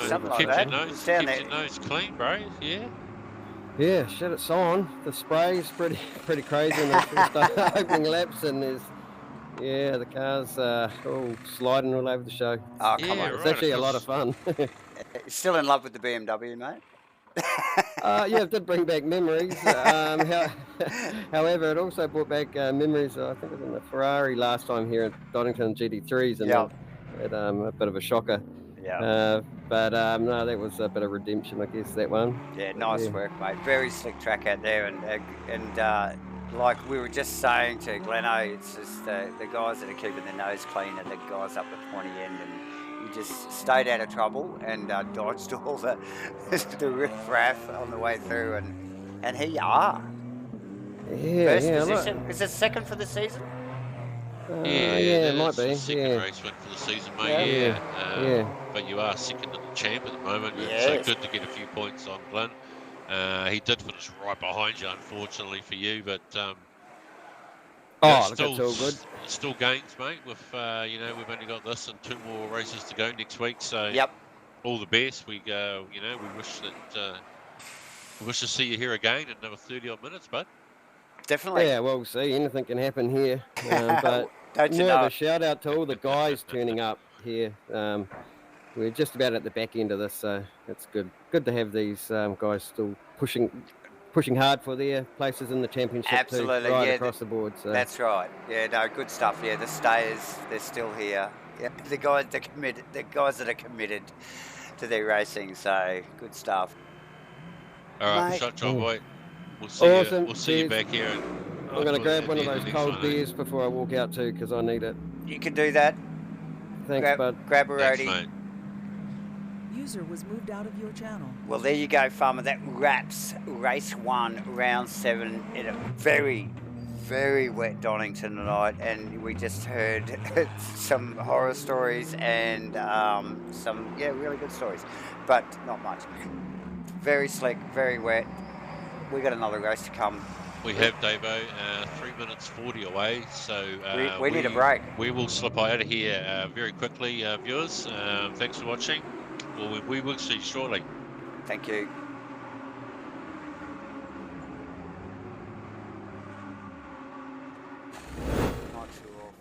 something like keeps your nose clean, bro. Yeah. Yeah, shit, it's on. The spray's pretty crazy in the first opening laps, and the car's all sliding all over the show. Oh, come on. It's actually a lot of fun. Still in love with the BMW, mate? Yeah, it did bring back memories. However, it also brought back memories. I think it was in the Ferrari last time here at Donington GT3s, and had a bit of a shocker. Yeah. But no, that was a bit of redemption, I guess, that one. Yeah, nice work, mate. Very slick track out there, and like we were just saying to Gleno, it's just the guys that are keeping their nose clean are the guys up the pointy end, and we just stayed out of trouble and dodged all the riff-raff on the way through, and here you are. Yeah, First position. Is it second for the season? It might be. Second race win for the season, mate. Yeah. But you are second in the champ at the moment. So good to get a few points on Glenn. He did finish right behind you, unfortunately for you, but still gains, mate. With we've only got this and 2 more races to go next week. So all the best. We wish to see you here again in another 30 odd minutes, bud. Definitely. Yeah, well, see, anything can happen here. But Don't you No, know? but shout out to all the guys turning up here. We're just about at the back end of this, so it's good. Good to have these guys still pushing hard for their places in the championship Absolutely, too, right yeah, across the board. So That's right. Yeah, no, good stuff. Yeah, the stayers, they're still here. Yeah, the guys that are committed to their racing. So good stuff. All right, Mate. shot, John Mm. Boy. We'll see you. Awesome, We'll see you cheers. back here. I'm going to grab one of the those next cold one, eh? beers before I walk out too, because I need it. You can do that. Thanks, bud. Grab a Thanks, roadie. mate. User was moved out of your channel. Well, there you go, farmer. That wraps race 1, round 7 in a very, very wet Donington tonight, and we just heard some horror stories and some really good stories, but not much. Very slick, very wet. We got another race to come. We have, Davo, 3 minutes 40 away, so We need a break. We will slip out of here very quickly, viewers. Thanks for watching. Well, we will see you shortly. Thank you. Not sure.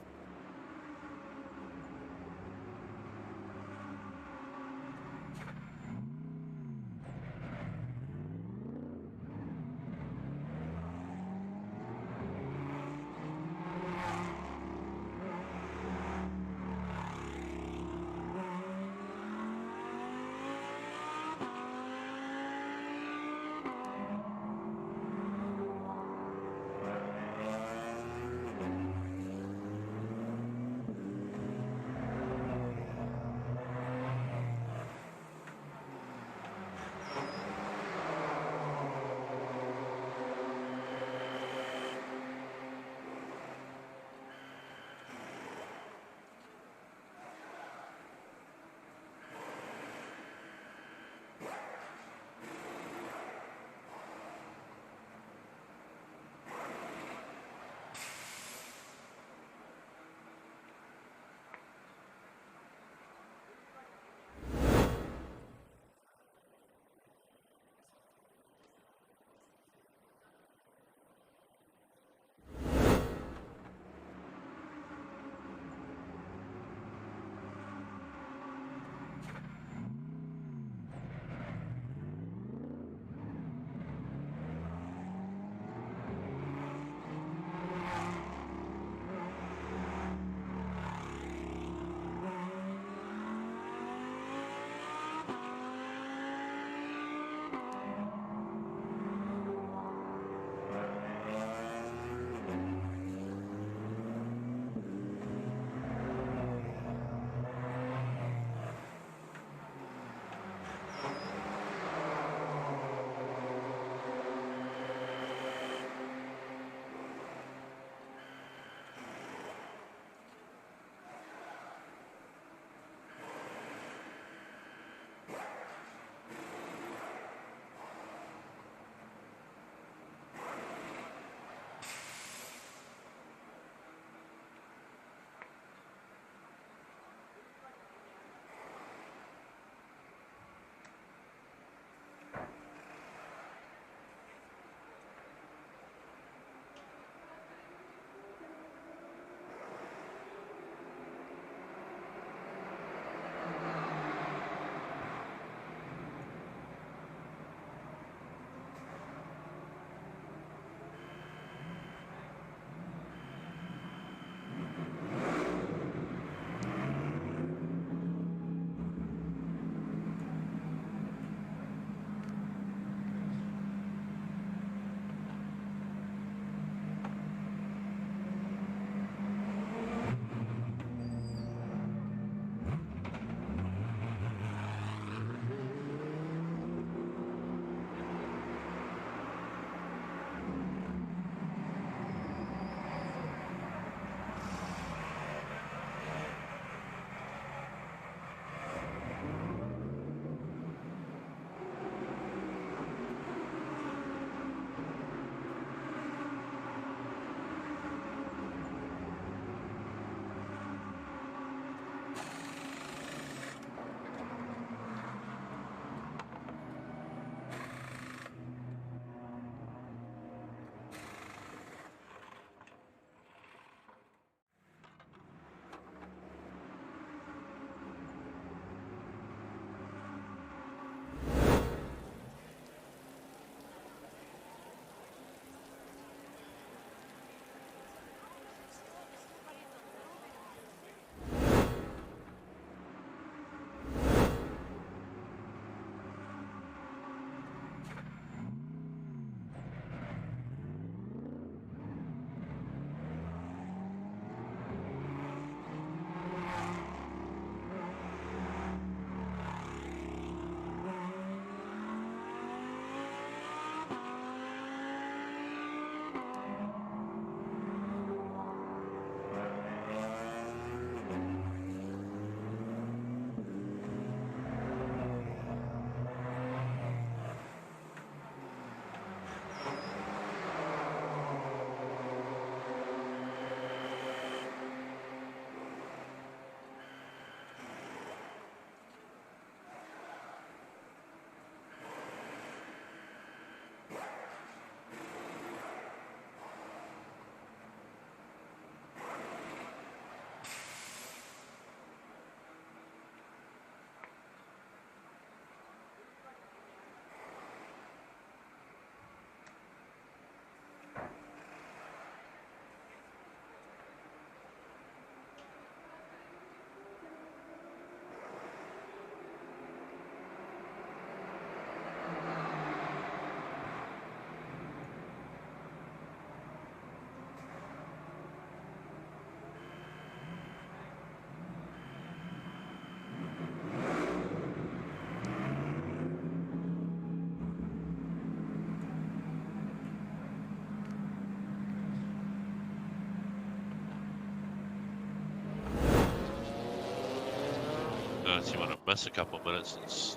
unless you want to miss a couple of minutes.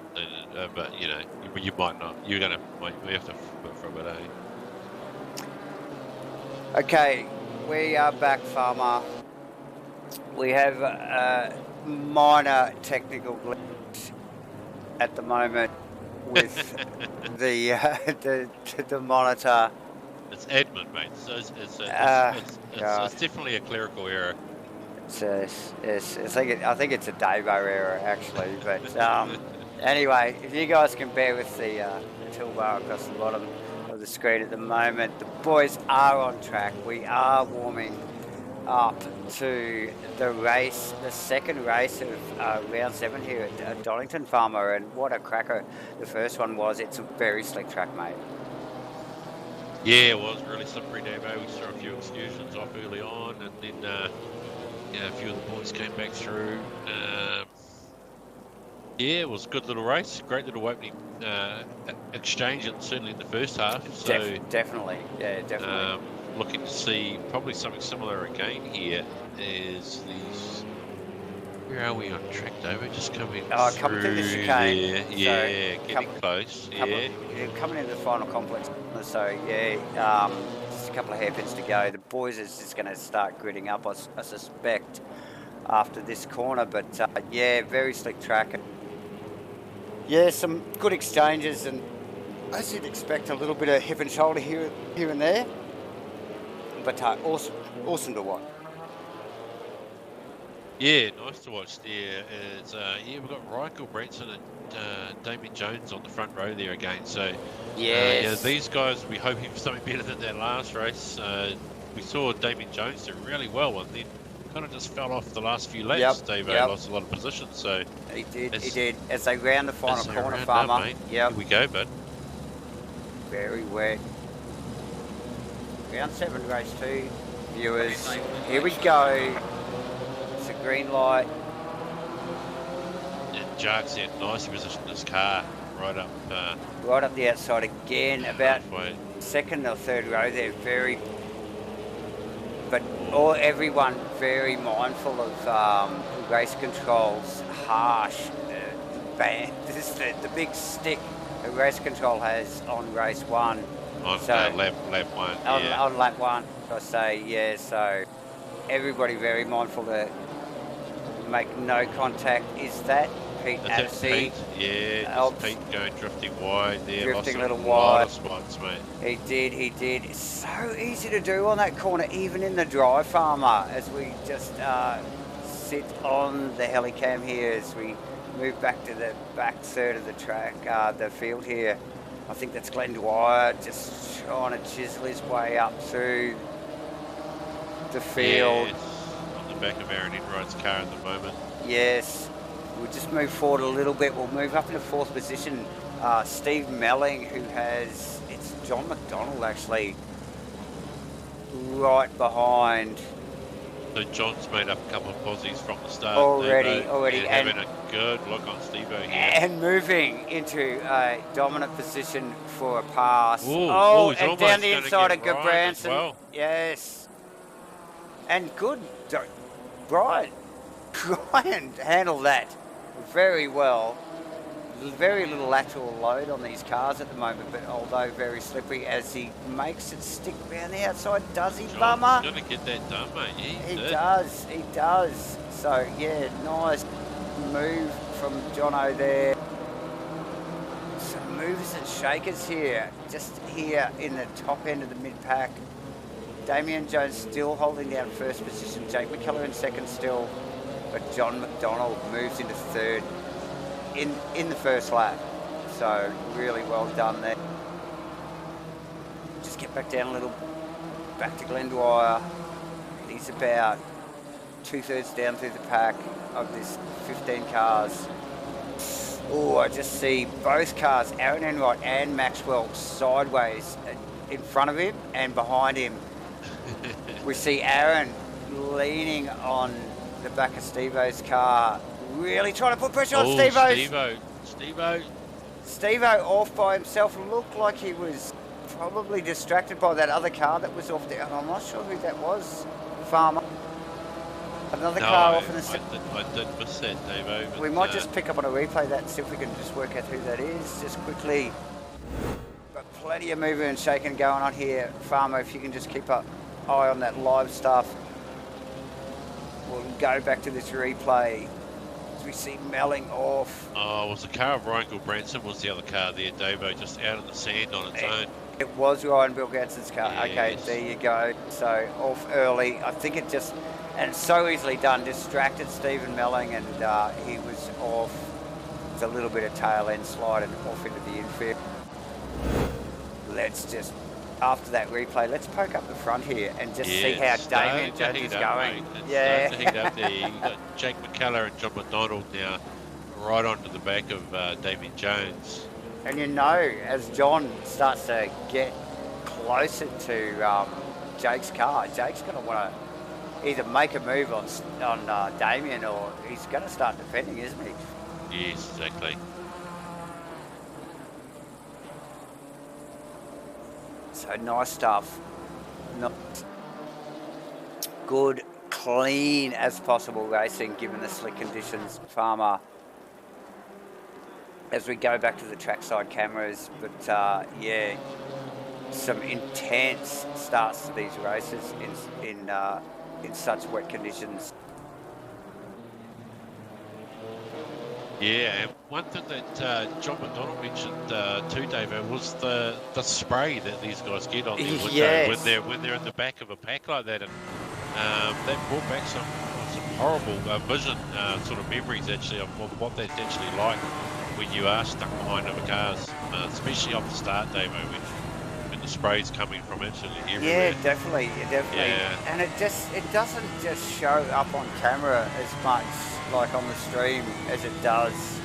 But you know, you might not. You're gonna we have to put for a bit, eh? Okay, we are back, Farmer. We have a minor technical glitch at the moment with the monitor. It's admin, mate. So it's definitely a clerical error. I think it's a Davo error actually, but anyway, if you guys can bear with the toolbar across the bottom of the screen at the moment, the boys are on track. We are warming up to the race, the second race of round 7 here at Donington, Farmer, and what a cracker the first one was. It's a very slick track, mate. Yeah, it was really slippery, Davo. We saw a few excursions off early on, and then a few of the boys came back through. Yeah, it was a good little race, great little opening exchange, and certainly in the first half. So definitely. Looking to see probably something similar again here. Is these? Where are we on track, Davo? Just coming through the chicane. Yeah, getting close. Coming into the final complex. So yeah, just a couple of hairpins to go. The boys is just going to start gridding up, I suspect, after this corner. But yeah, very slick track. Yeah, some good exchanges, and as you'd expect, a little bit of hip and shoulder here and there. But awesome to watch. Yeah, nice to watch there. We've got Reichel, Branson, and Damien Jones on the front row there again. So these guys will be hoping for something better than that last race. We saw Damien Jones do really well, and then kind of just fell off the last few laps. Davo lost a lot of position. So he did. As they round the final corner, Farmer. Here we go, bud. Very wet. Round 7, race 2, viewers. Here we go. It's a green light. And Jark's in nicely positioned his car right up the outside again, about halfway. Second or third row there. Everyone very mindful of race controls. Harsh ban. This is the big stick that race control has on race 1. On lap 1, on lap 1, I say, yeah, so everybody very mindful to make no contact. Is that Pete Absey? Yeah, Pete going drifting wide there. Drifting a little wide. wide. Of spots, mate. He did. It's so easy to do on that corner, even in the drive, Farmer, as we just sit on the helicam here as we move back to the back third of the track, the field here. I think that's Glenn Dwyer just trying to chisel his way up through the field. Yes, on the back of Aaron Enright's car at the moment. Yes, we'll just move forward a little bit. We'll move up into 4th position. Steve Melling, it's John McDonald actually, right behind. So John's made up a couple of posies from the start. Already. And having a good look on Steve-O here. And moving into a dominant position for a pass. And down the inside of Gabranson. Well. Yes. And good. Brian handled that very well. Very little lateral load on these cars at the moment, but although very slippery as he makes it stick around the outside, does he, Bummer? He's going to get that done, mate. Yeah, he does. So, yeah, nice move from Jono there. Some movers and shakers here, just here in the top end of the mid-pack. Damien Jones still holding down 1st position. Jake McKellar in 2nd still, but John McDonald moves into 3rd. In the first lap, so really well done there. Just get back down a little, back to Glenn Dwyer. He's about 2/3 down through the pack of this 15 cars. Oh, I just see both cars, Aaron Enright and Maxwell, sideways in front of him and behind him. We see Aaron leaning on the back of Steve-O's car, really trying to put pressure on Steve-O. Steve-O off by himself. Looked like he was probably distracted by that other car that was off there. I'm not sure who that was, Farmer. Another No, car off in the... I did miss that, Davo. We might just pick up on a replay that and see if we can just work out who that is. Just quickly. Got plenty of moving and shaking going on here. Farmer, if you can just keep an eye on that live stuff. We'll go back to this replay as we see Melling off. Oh, was the car of Ryan Gilbranson was the other car there, Davo, just out in the sand on its own. It was Ryan Bill Gadsden's car. Yes. Okay, there you go. So off early. I think it just, and it's so easily done, distracted Stephen Melling, and he was off. It's a little bit of tail end slide and off into the infield. Let's just, after that replay, let's poke up the front here and just see how Damien Jones is going. Yeah. To heat up there. You've got Jake McCullough and John McDonald now right onto the back of Damien Jones. And you know, as John starts to get closer to Jake's car, Jake's going to want to either make a move on Damien, or he's going to start defending, isn't he? Yes, exactly. So nice stuff. Good, clean as possible racing given the slick conditions. Farmer, as we go back to the trackside cameras, but yeah, some intense starts to these races in such wet conditions. Yeah, and one thing that John McDonald mentioned too, Davo, was the spray that these guys get on their window Yes. when they're in the back of a pack like that, and that brought back some horrible vision sort of memories actually of what that's actually like when you are stuck behind other cars, especially off the start, Davo, when the spray's coming from absolutely everywhere. Yeah, definitely. Yeah. And it doesn't just show up on camera as much like on the stream as it does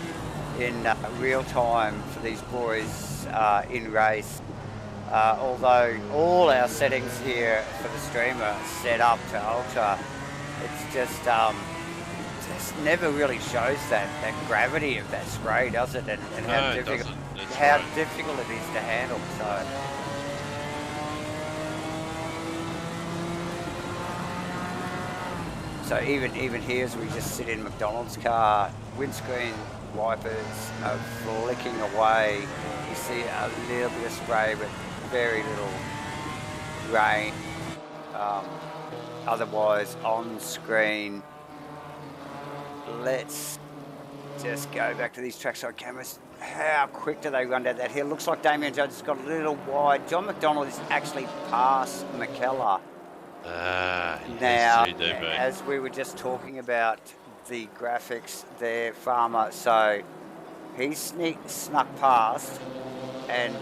in real time for these boys in race. Although all our settings here for the stream are set up to ultra, it's just never really shows that gravity of that spray, does it? And how difficult difficult it is to handle. So even here, as we just sit in McDonald's car, windscreen wipers are flicking away. You see a little bit of spray, but very little rain. Otherwise, on screen, let's just go back to these trackside cameras. How quick do they run down that hill? Looks like Damien Jones has got a little wide. John McDonald is actually past McKellar. Now, as we were just talking about the graphics there, Farmer, so he snuck past, and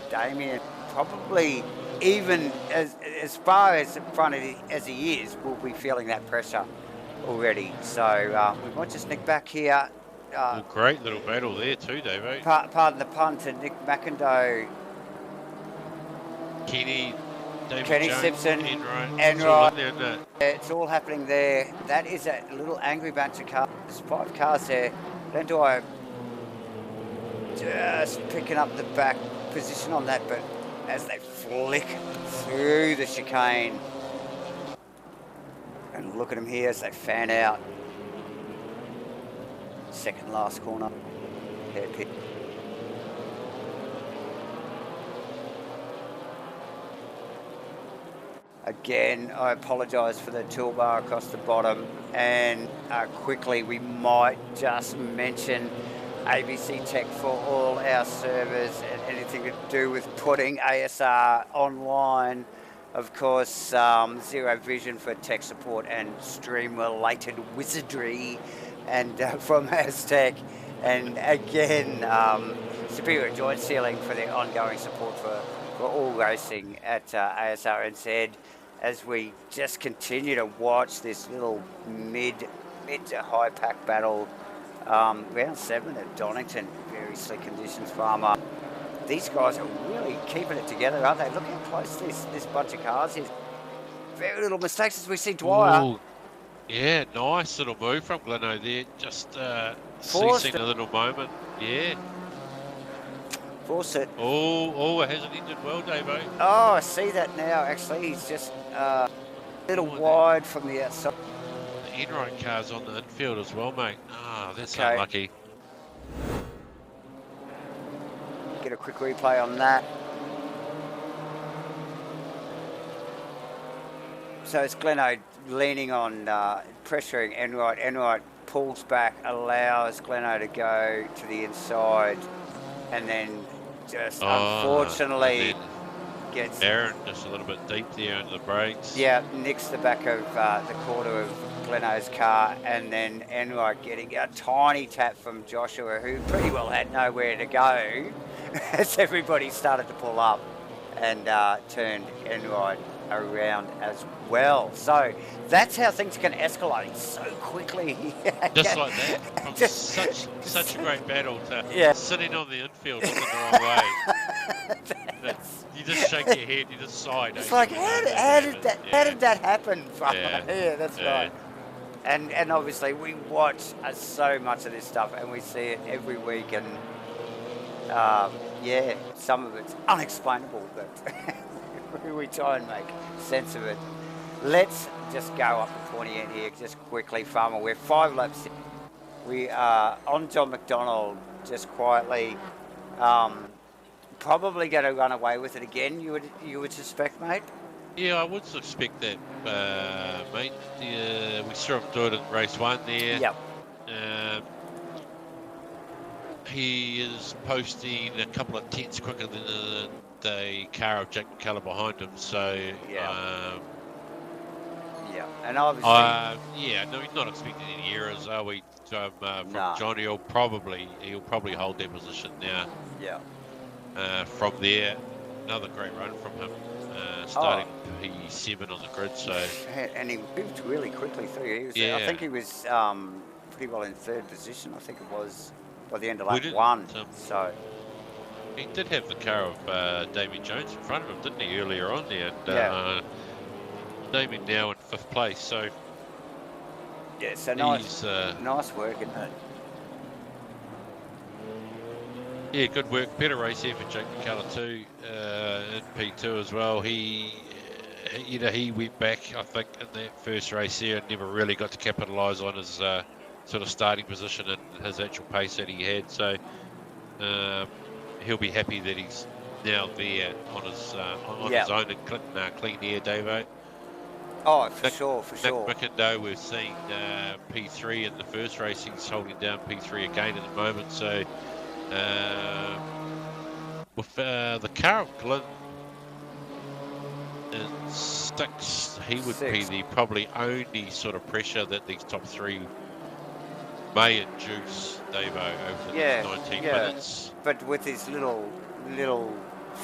Damien probably, even as far as in front of as he is, will be feeling that pressure already. So we might just nick back here. Well, great little battle there too, Davo. Pardon the pun to Nick McIndoe. Kenny Jones, Simpson, Enron. It's all happening there. That is a little angry bunch of cars. There's 5 cars there. Lendo just picking up the back position on that, but as they flick through the chicane. And look at them here as they fan out. Second last corner. Hairpin. Again, I apologise for the toolbar across the bottom, and quickly we might just mention ABC Tech for all our servers and anything to do with putting ASR online. Of course, Zero Vision for tech support and stream-related wizardry, and from Aztec, and again, Superior Joint Sealing for their ongoing support for all racing at Asrnz, as we just continue to watch this little mid to high pack battle. Round 7 at Donington, very slick conditions. Farmer, these guys are really keeping it together, aren't they? Look how close this bunch of cars is. Very little mistakes as we see Dwyer. Ooh, yeah, nice little move from Gleno there. Just seizing a little moment. Yeah. Force it. Oh, it hasn't ended well, Davo. Oh, I see that now. Actually, he's just a little wide from the outside. The Enright car's on the infield as well, mate. Ah, that's Okay. unlucky. Get a quick replay on that. So it's Gleno leaning on, pressuring Enright. Enright pulls back, allows Gleno to go to the inside, and then just unfortunately gets... Aaron just a little bit deep there under the brakes. Yeah, nicks the back of the quarter of Gleno's car, and then Enright getting a tiny tap from Joshua, who pretty well had nowhere to go as everybody started to pull up, and turned Enright around as well. So that's how things can escalate so quickly. Just like that. From such a great battle to sitting on the infield looking the wrong way. You just shake your head, you just sigh. It's like, how did that happen? Yeah, that's right. And obviously we watch so much of this stuff, and we see it every week, and some of it's unexplainable, but we try and make sense of it. Let's just go up the pointy end here just quickly, Farmer. We're 5 laps in. We are on John McDonald just quietly. Probably going to run away with it again, you would suspect, mate? Yeah, I would suspect that, mate. We saw him do it in race 1 there. Yep. He is posting a couple of tenths quicker than the car of Jack McCullough behind him, so... and obviously... no, he's not expecting any errors, are we? From Nah. Johnny, he'll probably hold their position now. Yeah. From there, another great run from him, starting P7 on the grid. So, and he moved really quickly through. He was, I think he was pretty well in 3rd position. I think it was by the end of lap 1. So he did have the car of Damien Jones in front of him, didn't he, earlier on there? And Damien now in 5th place. So so nice work, isn't it? Yeah, good work. Better race here for Jake McCullough too, in P2 as well. He went back, I think, in that first race there and never really got to capitalise on his sort of starting position and his actual pace that he had. So he'll be happy that he's now there on his own and clean air, Davo. Oh, for sure. Nick Mickindo, we've seen P3 in the first race. He's holding down P3 again at the moment. So. With the car of Glyn in 6, he would be the probably only sort of pressure that these top 3 may induce, Davo, over the next 19 minutes. But with his little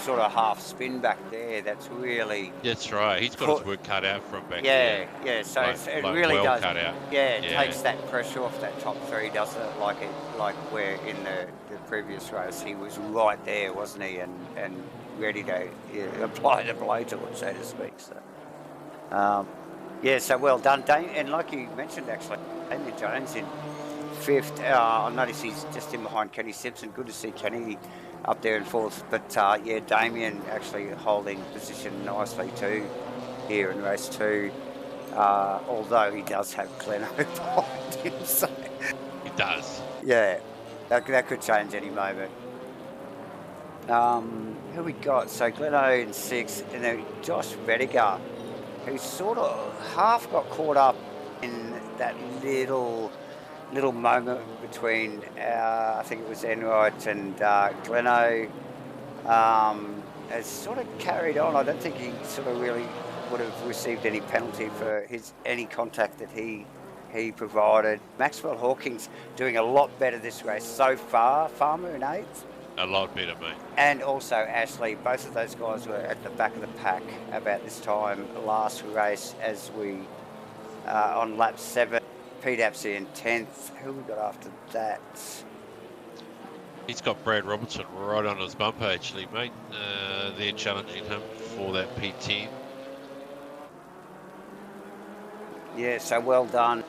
sort of half spin back there, that's really... That's right, he's got his work cut out from back there. Yeah, so it really well does. Cut out. It takes that pressure off that top 3, doesn't it? Like where in the previous race he was right there, wasn't he? And ready to apply the blow to it, so to speak. So, so well done, Dane. And like you mentioned, actually, Damien Jones in 5th. I notice he's just in behind Kenny Simpson. Good to see Kenny up there in 4th. But Damien actually holding position nicely too here in race 2. Although he does have Gleno behind him. So. He does. Yeah, that could change any moment. Who we got? So Gleno in 6th, and then Josh Rediger, who sort of half got caught up in that little moment between I think it was Enright and Gleno, has sort of carried on. I don't think he sort of really would have received any penalty for any contact that he provided. Maxwell Hawkins doing a lot better this race so far. Farmer in 8th. A lot better, mate. And also Ashley. Both of those guys were at the back of the pack about this time last race as we on lap 7. Pete Apsey in 10th. Who we got after that? He's got Brad Robertson right on his bumper, actually, mate. They're challenging him for that P10. Yeah, so well done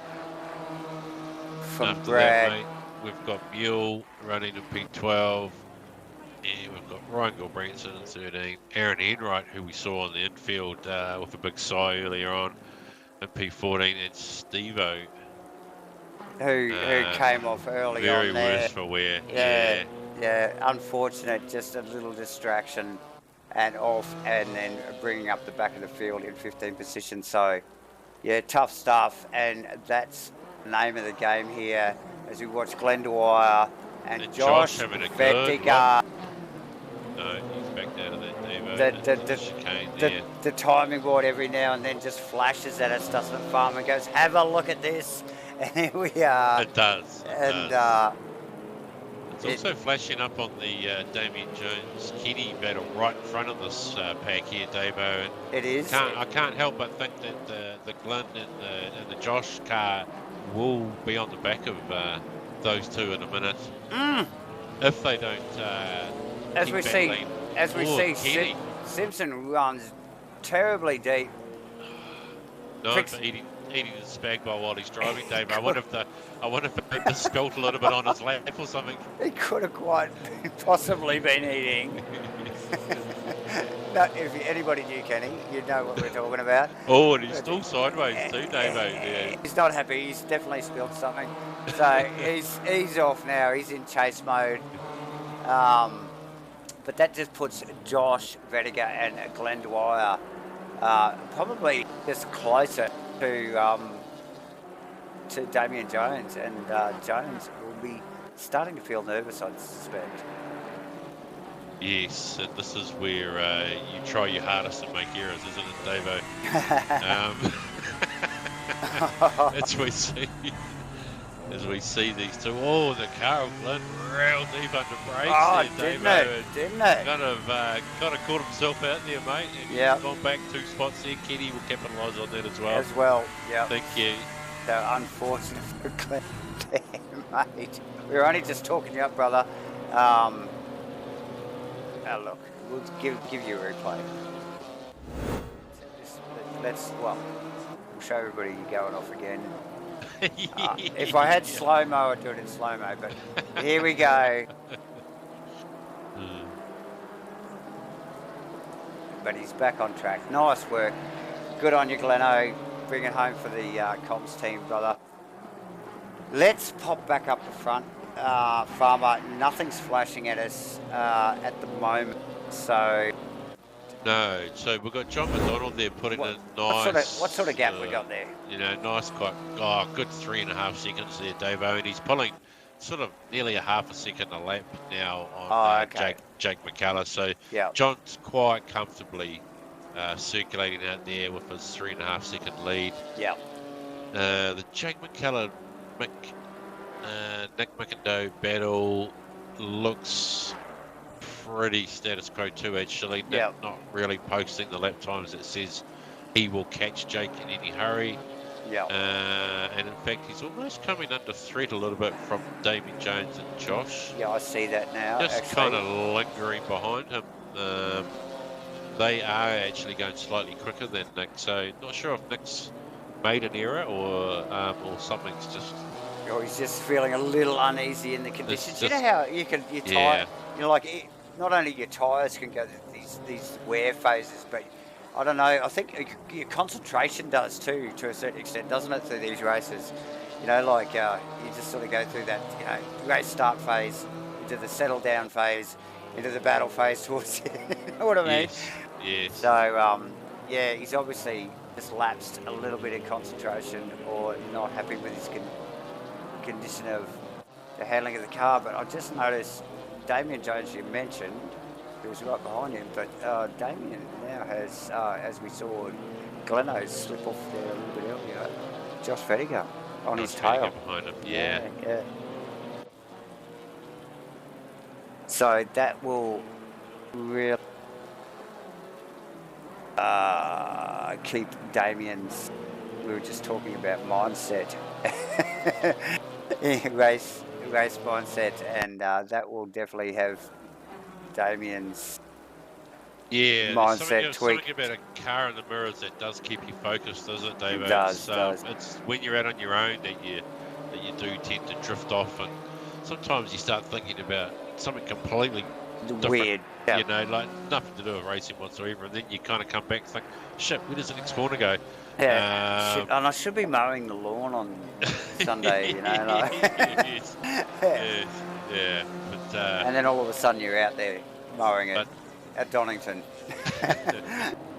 from After Brad. that, mate, we've got Mule running in P12. And we've got Ryan Gilbranson in 13. Aaron Enright, who we saw on the infield with a big sigh earlier on, and P14 and Stevo. Who came off early Very on there. worse for wear. Yeah, unfortunate, just a little distraction and off, and then bringing up the back of the field in 15th position. So, yeah, tough stuff, and that's the name of the game here as we watch Glenn Dwyer and Josh having a Vettiger. No, he's backed out of that Devo. The chicane there. The timing board every now and then just flashes at us, doesn't it, Farmer? Goes, have a look at this. And here we are. It does. It's also flashing up on the Damien Jones Kenny battle right in front of this pack here, Davo. And it is. I can't help but think that the Glenn and the Josh car will be on the back of those two in a minute. If they don't. As we see, Simpson runs terribly deep. No, for eating the spag bol while he's driving, Dave. I wonder if it spilt a little bit on his lap or something. He could have quite possibly been eating. No, if anybody knew Kenny, you'd know what we're talking about. Oh, and he's still sideways too, Dave. Yeah. He's not happy. He's definitely spilled something. So he's off now. He's in chase mode. But that just puts Josh Vettiger and Glenn Dwyer probably just closer to Damien Jones, and Jones will be starting to feel nervous, I suspect. Yes, and this is where you try your hardest and make errors, isn't it, Davo? As we see these two. Oh, the car of Glenn real deep under brakes. Oh, there, didn't it? Kind of caught himself out there, mate. And he's gone back 2 spots there. Kenny will capitalise on that as well. Yeah. Thank you. So unfortunate for Glenn there, mate. We were only just talking you up, brother. Look, we'll give you a replay. We'll show everybody you going off again. If I had slow-mo, I'd do it in slow-mo, but here we go. But he's back on track. Nice work. Good on you, Gleno. Bring it home for the comms team, brother. Let's pop back up the front. Farmer, nothing's flashing at us at the moment, so... No, so we've got John McDonald there putting a nice... What sort of gap we got there? Nice, good 3.5 seconds there, Davo, and he's pulling sort of nearly a half a second a lap now on Jake McCullough. So John's quite comfortably circulating out there with his 3.5 second lead. Yeah. The Jake McCullough Nick McIndoe battle looks pretty status quo too, actually. Nick not really posting the lap times that says he will catch Jake in any hurry. And in fact, he's almost coming under threat a little bit from Damien Jones and Josh. Yeah, I see that now. Just kind of lingering behind him. They are actually going slightly quicker than Nick, so not sure if Nick's made an error or something's just... Or he's just feeling a little uneasy in the conditions. You know how your tire, not only your tyres can go these wear phases, but I don't know, I think your concentration does too, to a certain extent, doesn't it, through these races? You just sort of go through that, race start phase, into the settle down phase, into the battle phase towards the end, you know what I mean? Yes. So, he's obviously just lapsed a little bit in concentration or not happy with his condition of the handling of the car. But I just noticed Damien Jones, you mentioned, who was right behind him, but Damien now has, as we saw, Gleno's slip off there a little bit earlier. Josh Vettiger on his tail. Behind him. Yeah. So that will really keep Damien's, we were just talking about mindset, race mindset, and that will definitely have Damien's mindset tweak. Something about a car in the mirrors that does keep you focused, doesn't it, David? It does. It's when you're out on your own that you do tend to drift off, and sometimes you start thinking about something completely weird, like nothing to do with racing whatsoever, and then you kind of come back and think, shit, where does the next corner go? Yeah, and I should be mowing the lawn on Sunday, you know. Like. Yes, yes, yeah. But and then all of a sudden you're out there mowing it at Donington.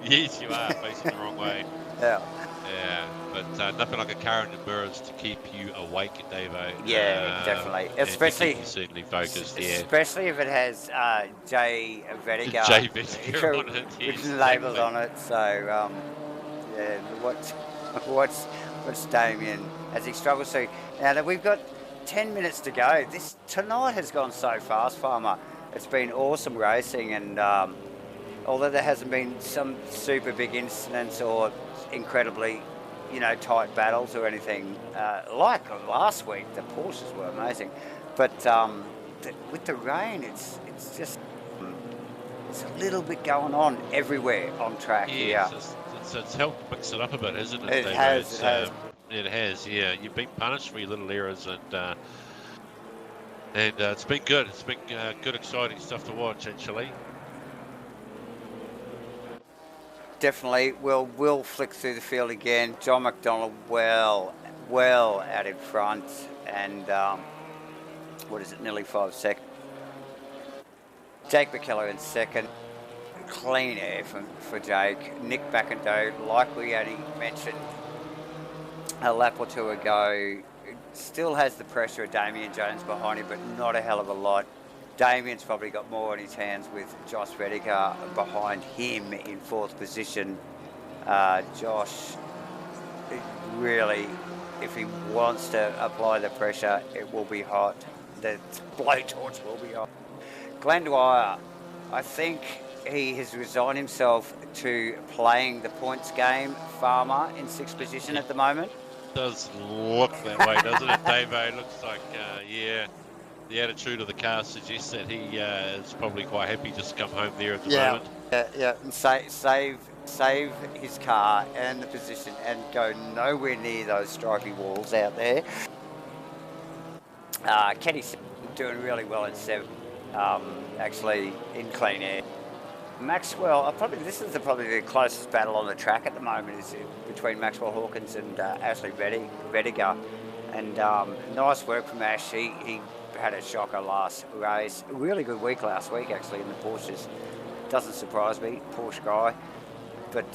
yes, you are facing the wrong way. Yeah. Yeah, but nothing like a car in the mirrors to keep you awake, Davo. Yeah, definitely. Especially, keep you certainly focused. Yeah. Especially if it has J Vetigar, J Vetigar on it, yes, labelled on it. So yeah, what's Damien as he struggles to. Now that we've got 10 minutes to go, tonight has gone so fast, Farmer. It's been awesome racing, and although there hasn't been some super big incidents or incredibly, tight battles or anything like last week, the Porsches were amazing. But with the rain, it's just it's a little bit going on everywhere on track here. It's helped mix it up a bit, hasn't it? It has. It has. Yeah, you've been punished for your little errors, and it's been good. It's been good, exciting stuff to watch, actually. Definitely. We'll flick through the field again. John McDonald well out in front, and nearly 5 seconds. Jake McKellar in second. Clean air for Jake. Nick Backendo, like we only mentioned a lap or two ago, still has the pressure of Damien Jones behind him, but not a hell of a lot. Damien's probably got more on his hands with Josh Vetigar behind him in 4th position. Josh, really, if he wants to apply the pressure, it will be hot. The blowtorch will be hot. Glenn Dwyer, I think he has resigned himself to playing the points game, Farmer, in 6th position at the moment. Does look that way, doesn't it, Davo? It looks like, the attitude of the car suggests that he is probably quite happy just to come home there at the moment. Yeah, and save his car and the position and go nowhere near those stripy walls out there. Kenny's doing really well in 7th, actually in clean air. Maxwell, this is probably the closest battle on the track at the moment, is between Maxwell Hawkins and Ashley Vetigar. And nice work from Ash. He had a shocker last race. A really good week last week, actually, in the Porsches. Doesn't surprise me, Porsche guy. But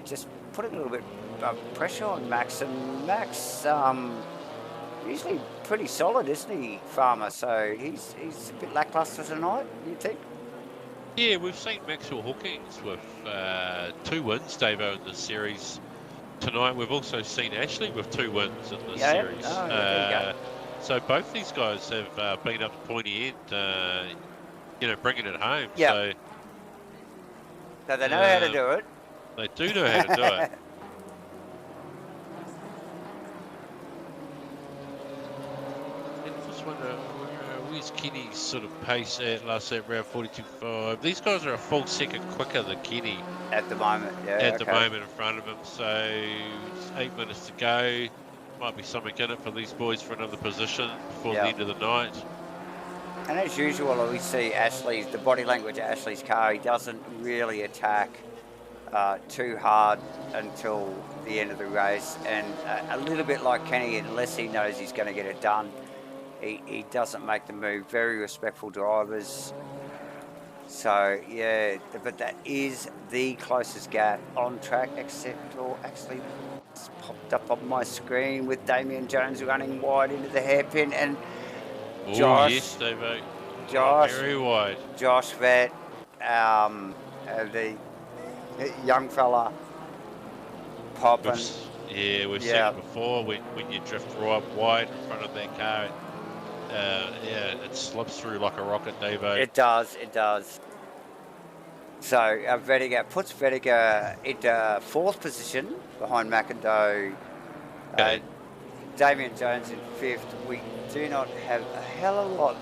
just putting a little bit of pressure on Max. And Max, usually pretty solid, isn't he, Farmer? So he's a bit lacklustre tonight, do you think? Yeah, we've seen Maxwell Hawkins with 2 wins, Davo, in this series tonight. We've also seen Ashley with 2 wins in this series. Oh, there you go. So both these guys have been up to pointy end, bringing it home. Yep. So they know how to do it. They do know how to do it. And I just wonder, where's Kenny's sort of pace at last lap, round 42.5? These guys are a full second quicker than Kenny. At the moment, the moment in front of him. So it's 8 minutes to go. Might be something in it for these boys for another position before the end of the night. And as usual, we see the body language of Ashley's car. He doesn't really attack too hard until the end of the race. And a little bit like Kenny, unless he knows he's going to get it done, he doesn't make the move. Very respectful drivers. So, but that is the closest gap on track, except actually it's popped up on my screen with Damien Jones running wide into the hairpin, and Josh. Yes, Davo. Josh. Very wide. Josh Vett, the young fella, popping. We've seen it before when you drift right wide in front of that car. It slips through like a rocket, Davo. It does. So Vetigar puts Vetigar into 4th position behind McIndoe. Damien Jones in 5th. We do not have a hell of a lot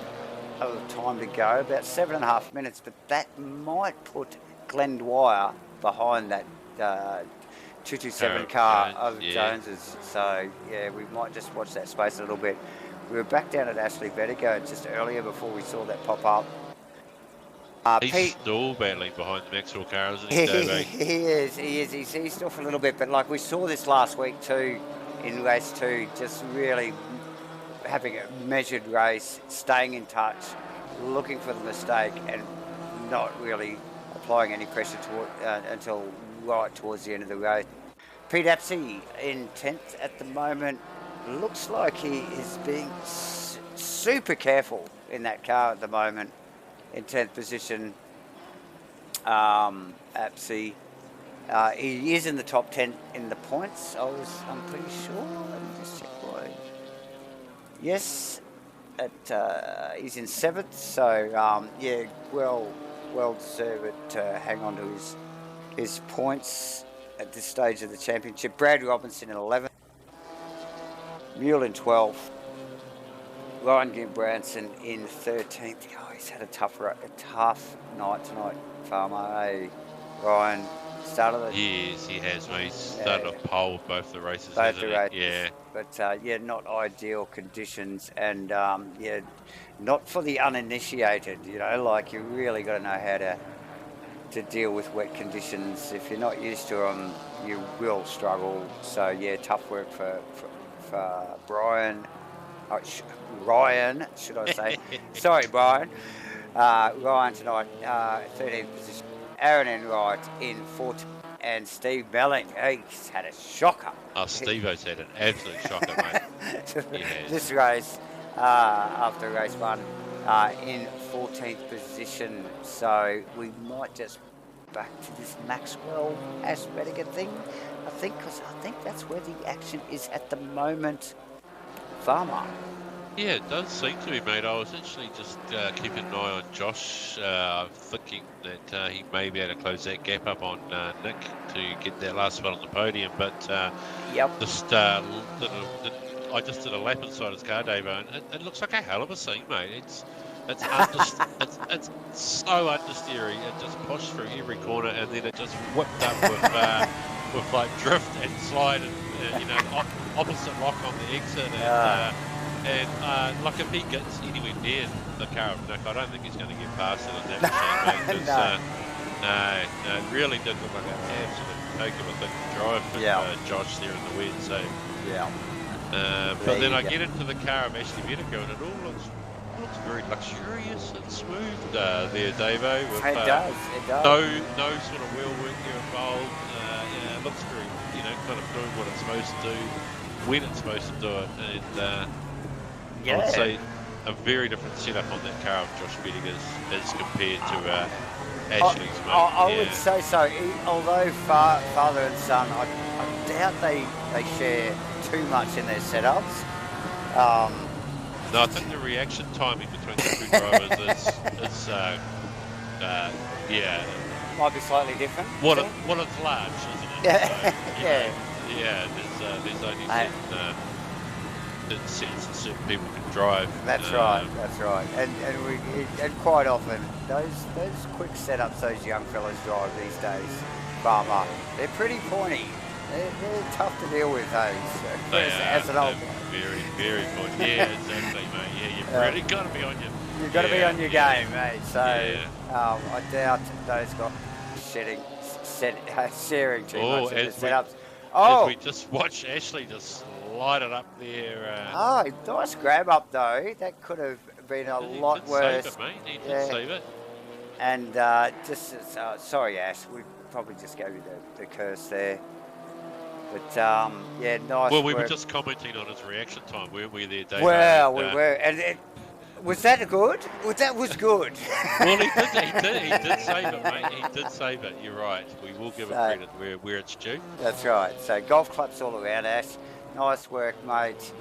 of time to go, about 7.5 minutes, but that might put Glenn Dwyer behind that 227 car of Jones's. So we might just watch that space a little bit. We were back down at Ashley Vetigar just earlier before we saw that pop up. He's Pete, still battling behind the Maxwell car, isn't he, he Dave? is. He's eased off a little bit, but like we saw this last week too, in race 2, just really having a measured race, staying in touch, looking for the mistake, and not really applying any pressure until right towards the end of the race. Pete Apsey in 10th at the moment. Looks like he is being super careful in that car at the moment. In 10th position, Apsey. He is in the top 10 in the points. I'm pretty sure. Let me just check why. Yes, he's in 7th. So yeah, well deserved to hang on to his points at this stage of the championship. Brad Robinson in 11th. Mule in 12th. Ryan Gimbranson in 13th. Oh, he's had a tough night tonight, Farmer. Hey, Ryan, started the... Yes, he has, mate. He's started off pole both the races, both the races. Yeah. But, yeah, not ideal conditions. And, yeah, not for the uninitiated, you know. Like, you really got to know how to deal with wet conditions. If you're not used to them, you will struggle. So, yeah, tough work for Brian. Ryan, should I say? Sorry, Brian. Ryan tonight, 13th position. Aaron Enright in 14th, and Steve Melling. He's had a shocker. Oh, Steve-O's had an absolute shocker, mate. This race, after race 1, in 14th position. So we might just back to this Maxwell Asrnz thing, I think, because I think that's where the action is at the moment. Farmer. Yeah, it does seem to be, mate. I was actually just keeping an eye on Josh, thinking that he may be able to close that gap up on Nick to get that last spot on the podium. But just I just did a lap inside his car, Dave, and it looks like a hell of a scene, mate. It's it's so understeery. It just pushed through every corner, and then it just whipped up with like drift and slide, and opposite lock on the exit, and like if he gets anywhere near the car of Nick, I don't think he's going to get past it on that machine, mate. No, it really did look like an absolute poker with the drive for Josh there in the wet. So but then I get into the car of Ashley Medico, and it all looks very luxurious and smooth there, Davo. It does. No sort of wheel work here involved. It looks very, kind of doing what it's supposed to do when it's supposed to do it. And I would say a very different setup on that car of Josh Bediger's as compared to Ashley's. I would say so. Although father and son, I doubt they share too much in their setups. No, I think the reaction timing between the two drivers is might be slightly different. Well, it's large, isn't it? There's only certain people can drive. That's right. And quite often those quick setups those young fellas drive these days, Farmer, they're pretty pointy. They're tough to deal with, those. As an old very, very pointy. Yeah, exactly, mate. Yeah, you've really got to be on your. You've got to be on your game, mate. So I doubt those guys sharing too much of the setups. As we just watched Ashley just slide it up there. Nice grab up though. That could have been a lot worse. Save it, mate. He did save it. And sorry, Ash. We probably just gave you the curse there. But nice. Well, we work. were just commenting on his reaction time, weren't we, there, Dave? Well, we were, and was that good? That was good. Well, he did save it, mate. He did save it. You're right. We will give it credit where it's due. That's right. So golf claps all around, Ash. Nice work, mate.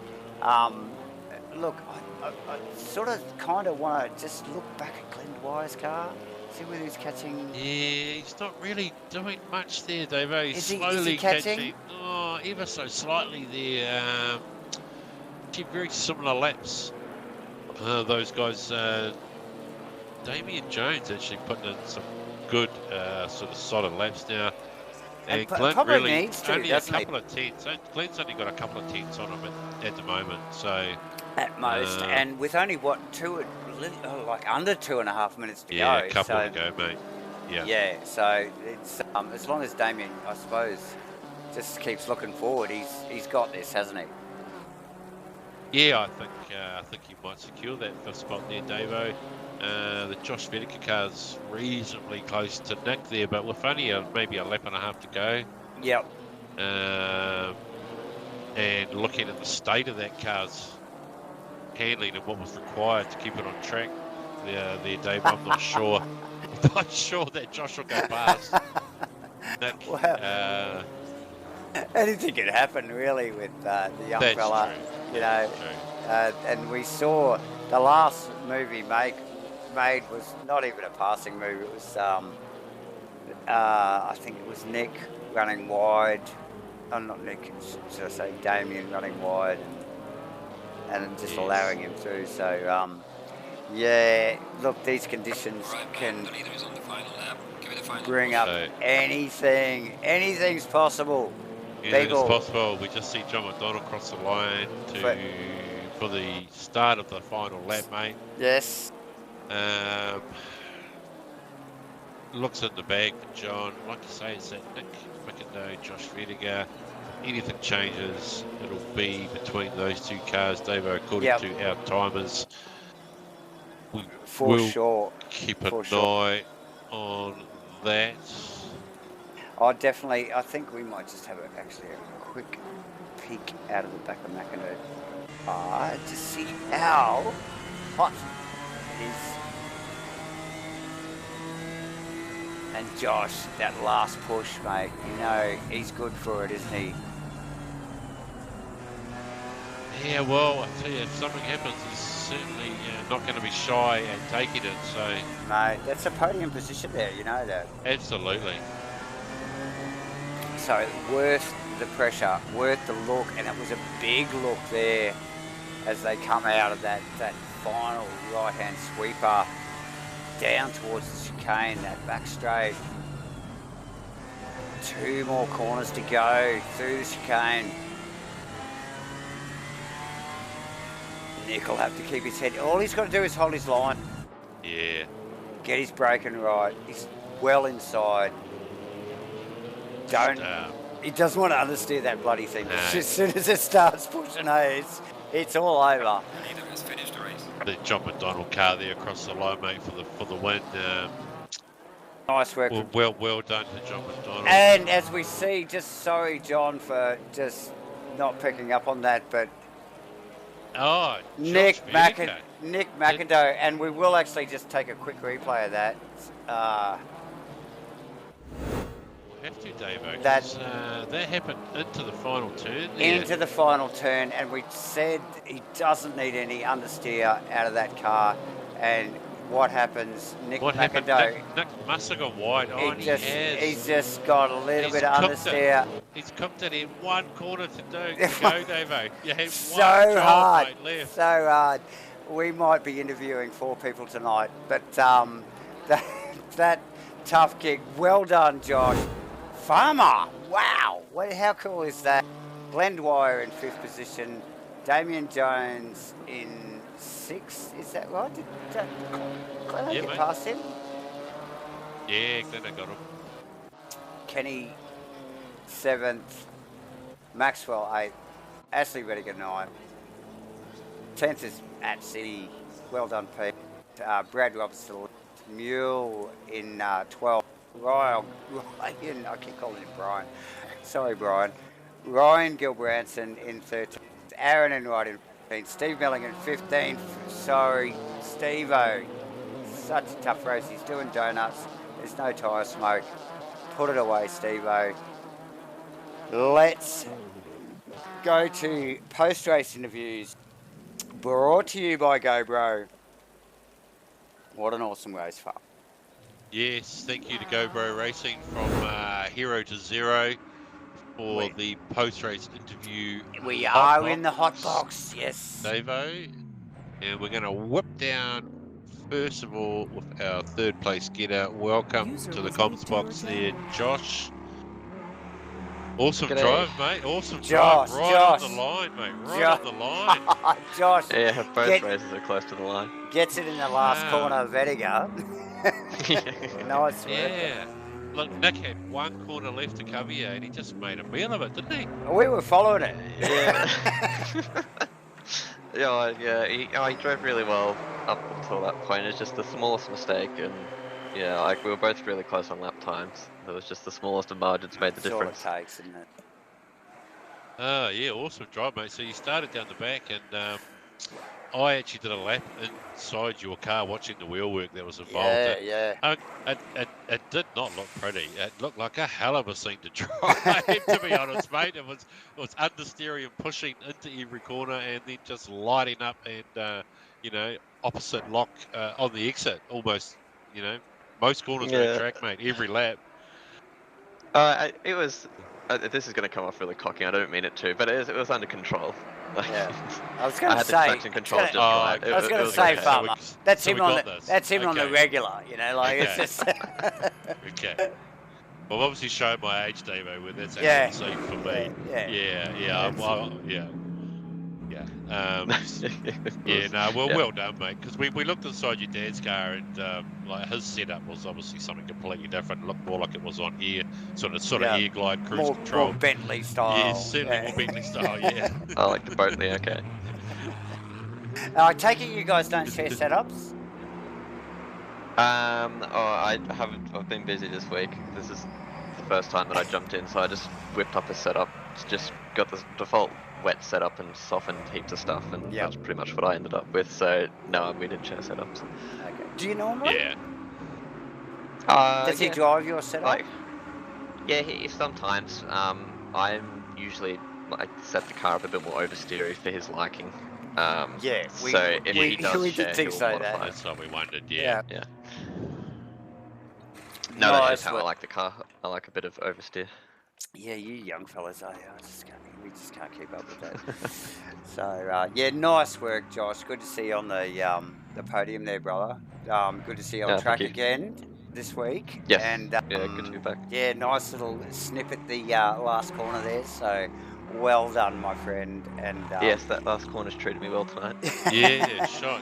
Look, I sort of kind of want to just look back at Glenn Dwyer's car. See whether he's catching. Yeah, he's not really doing much there, Dave. He's slowly is he catching? Ever so slightly there. Very similar laps. Those guys, Damien Jones actually putting in some good sort of solid laps now. And Glenn really needs to, only a couple of tenths. Glenn's only got a couple of tenths on him at the moment. So at most, and with only two like under 2.5 minutes to Yeah, go. a couple so, to go, mate. Yeah. Yeah, so it's as long as Damien, I suppose, just keeps looking forward, he's got this, hasn't he? Yeah, I think he might secure that fifth spot there, Davo. The Josh Vedica car's reasonably close to Nick there, but with only maybe a lap and a half to go. Yep. And looking at the state of that car's handling and what was required to keep it on track there, Dave, I'm not sure. I'm not sure that Josh will go past. Well, anything can happen really with the young fella, true. And we saw the last move he made was not even a passing move. It was I think it was Nick running wide. Oh, not Nick, should I say Damien running wide and just allowing him through. So yeah, look, these conditions can bring up anything. Anything's possible. Anything's possible. We just see John McDonald cross the line for the start of the final lap, mate. Yes. Looks in the bag for John. Like you say, it's that Nick McIndoe, Josh Vedica. Anything changes, it'll be between those two cars, Dave, according to our timers. We'll sure. Keep an eye on that. I think we might just have actually a quick peek out of the back of McIndoe to see how hot it is. And Josh, that last push, mate, he's good for it, isn't he? Yeah, well, I tell you, if something happens, he's certainly not going to be shy and taking it. So, mate, that's a podium position there, you know that. Absolutely. So worth the pressure, worth the look, and it was a big look there as they come out of that final right-hand sweeper down towards the chicane, that back straight. 2 more corners to go through the chicane. Nick will have to keep his head. All he's got to do is hold his line. Yeah. Get his braking right. He's well inside. He doesn't want to understeer that bloody thing. No. As soon as it starts pushing, it's all over. Neither has finished the race. The John McDonald car there across the line, mate, for the win. Nice work. Well done to John McDonald. And as we see, just sorry, John, for just not picking up on that, but Nick McIndoe, and we will actually just take a quick replay of that. We'll have to, Davo, that happened into the final turn. Into the final turn, and we said he doesn't need any understeer out of that car. And what happens? Nick McIndoe. Nick must have gone wide on. He's just got a little bit of understeer. He's cooked it in one corner to go, Davo. You have so one job, hard, mate, left. So hard. We might be interviewing 4 people tonight, but that tough kick. Well done, Josh. Farmer. Wow. How cool is that? Glenn Dwyer in 5th position. Damien Jones in 6th. Is that right? Did Glenn get past him? Yeah, Glenn got him. Kenny 7th. Maxwell 8th. Ashley Rediger 9th. 10th is at City. Well done, Pete. Brad Robertson. Mule in 12th. Ryan, I keep calling him Brian. Sorry, Brian. Ryan Gilbranson in 13th. Aaron Enright in 15th. Steve Milling in 15th. Sorry, Steve-O. Such a tough race. He's doing donuts. There's no tyre smoke. Put it away, Steve-O. Let's go to post-race interviews. Brought to you by GoBro. What an awesome race, Far. Yes, thank you to GoBro Racing from hero to zero for the post-race interview. We are in the hot box, yes. Davo, and we're going to whip down, first of all, with our 3rd place getter. Welcome to the comms box there, Josh. Awesome G'day. drive, mate. Awesome Josh, drive. Right Josh. on the line, mate. Right Josh. on the line. Josh Yeah, both Get- races are close to the line. gets it in the last Wow. corner of Vetiga. Nice work. Yeah. Look, Nick had one corner left to cover you, and he just made a meal of it, didn't he? We were following it. Yeah. He drove really well up until that point. It's just the smallest mistake, and yeah, like we were both really close on lap times. It was just the smallest of margins made the That's all it difference. takes, isn't it? Oh, yeah, awesome drive, mate. So you started down the back, and I actually did a lap inside your car watching the wheel work that was involved. Yeah. It did not look pretty. It looked like a hell of a scene to drive, to be honest, mate. It was understeering and pushing into every corner, and then just lighting up and opposite lock on the exit, almost. Most corners on the track, mate. Every lap. It was. This is going to come off really cocky. I don't mean it to, but it was under control. Yeah. I was going I to had say. the traction control just right. I was going to was say, okay. Farmer. That's So him we on got the. this. That's him on the Okay. regular. Like it's Okay. just. Okay. Well, obviously showed my age, Davo, where that's Yeah. actually seen for me. Yeah. Yeah. Well, yeah. Well done, mate. Because we looked inside your dad's car, and like his setup was obviously something completely different. It looked more like it was on air, sort of air glide cruise More control. Bentley style. Yeah, certainly more Bentley style. Yeah. I like the boat there. Okay. I take it you guys don't share setups. I haven't. I've been busy this week. This is the first time that I jumped in, so I just whipped up a setup. Just got the default wet setup and softened heaps of stuff, and that's pretty much what I ended up with. So no, we didn't share setups. Okay. Do you normally? Yeah. Does he drive your setup? He sometimes. I'm usually set the car up a bit more oversteery for his liking. So if he does share, did he'll say modify that. it. That's what we wondered. Yeah. Yeah. No, that's just Nice how I like the car. I like a bit of oversteer. Yeah, you young fellas, we just can't keep up with that. So nice work, Josh. Good to see you on the podium there, brother. Good to see you on track again this week. Yes. And good to be back. Yeah, nice little snippet the last corner there. So well done, my friend. And yes, that last corner's treated me well tonight. Yeah, shot.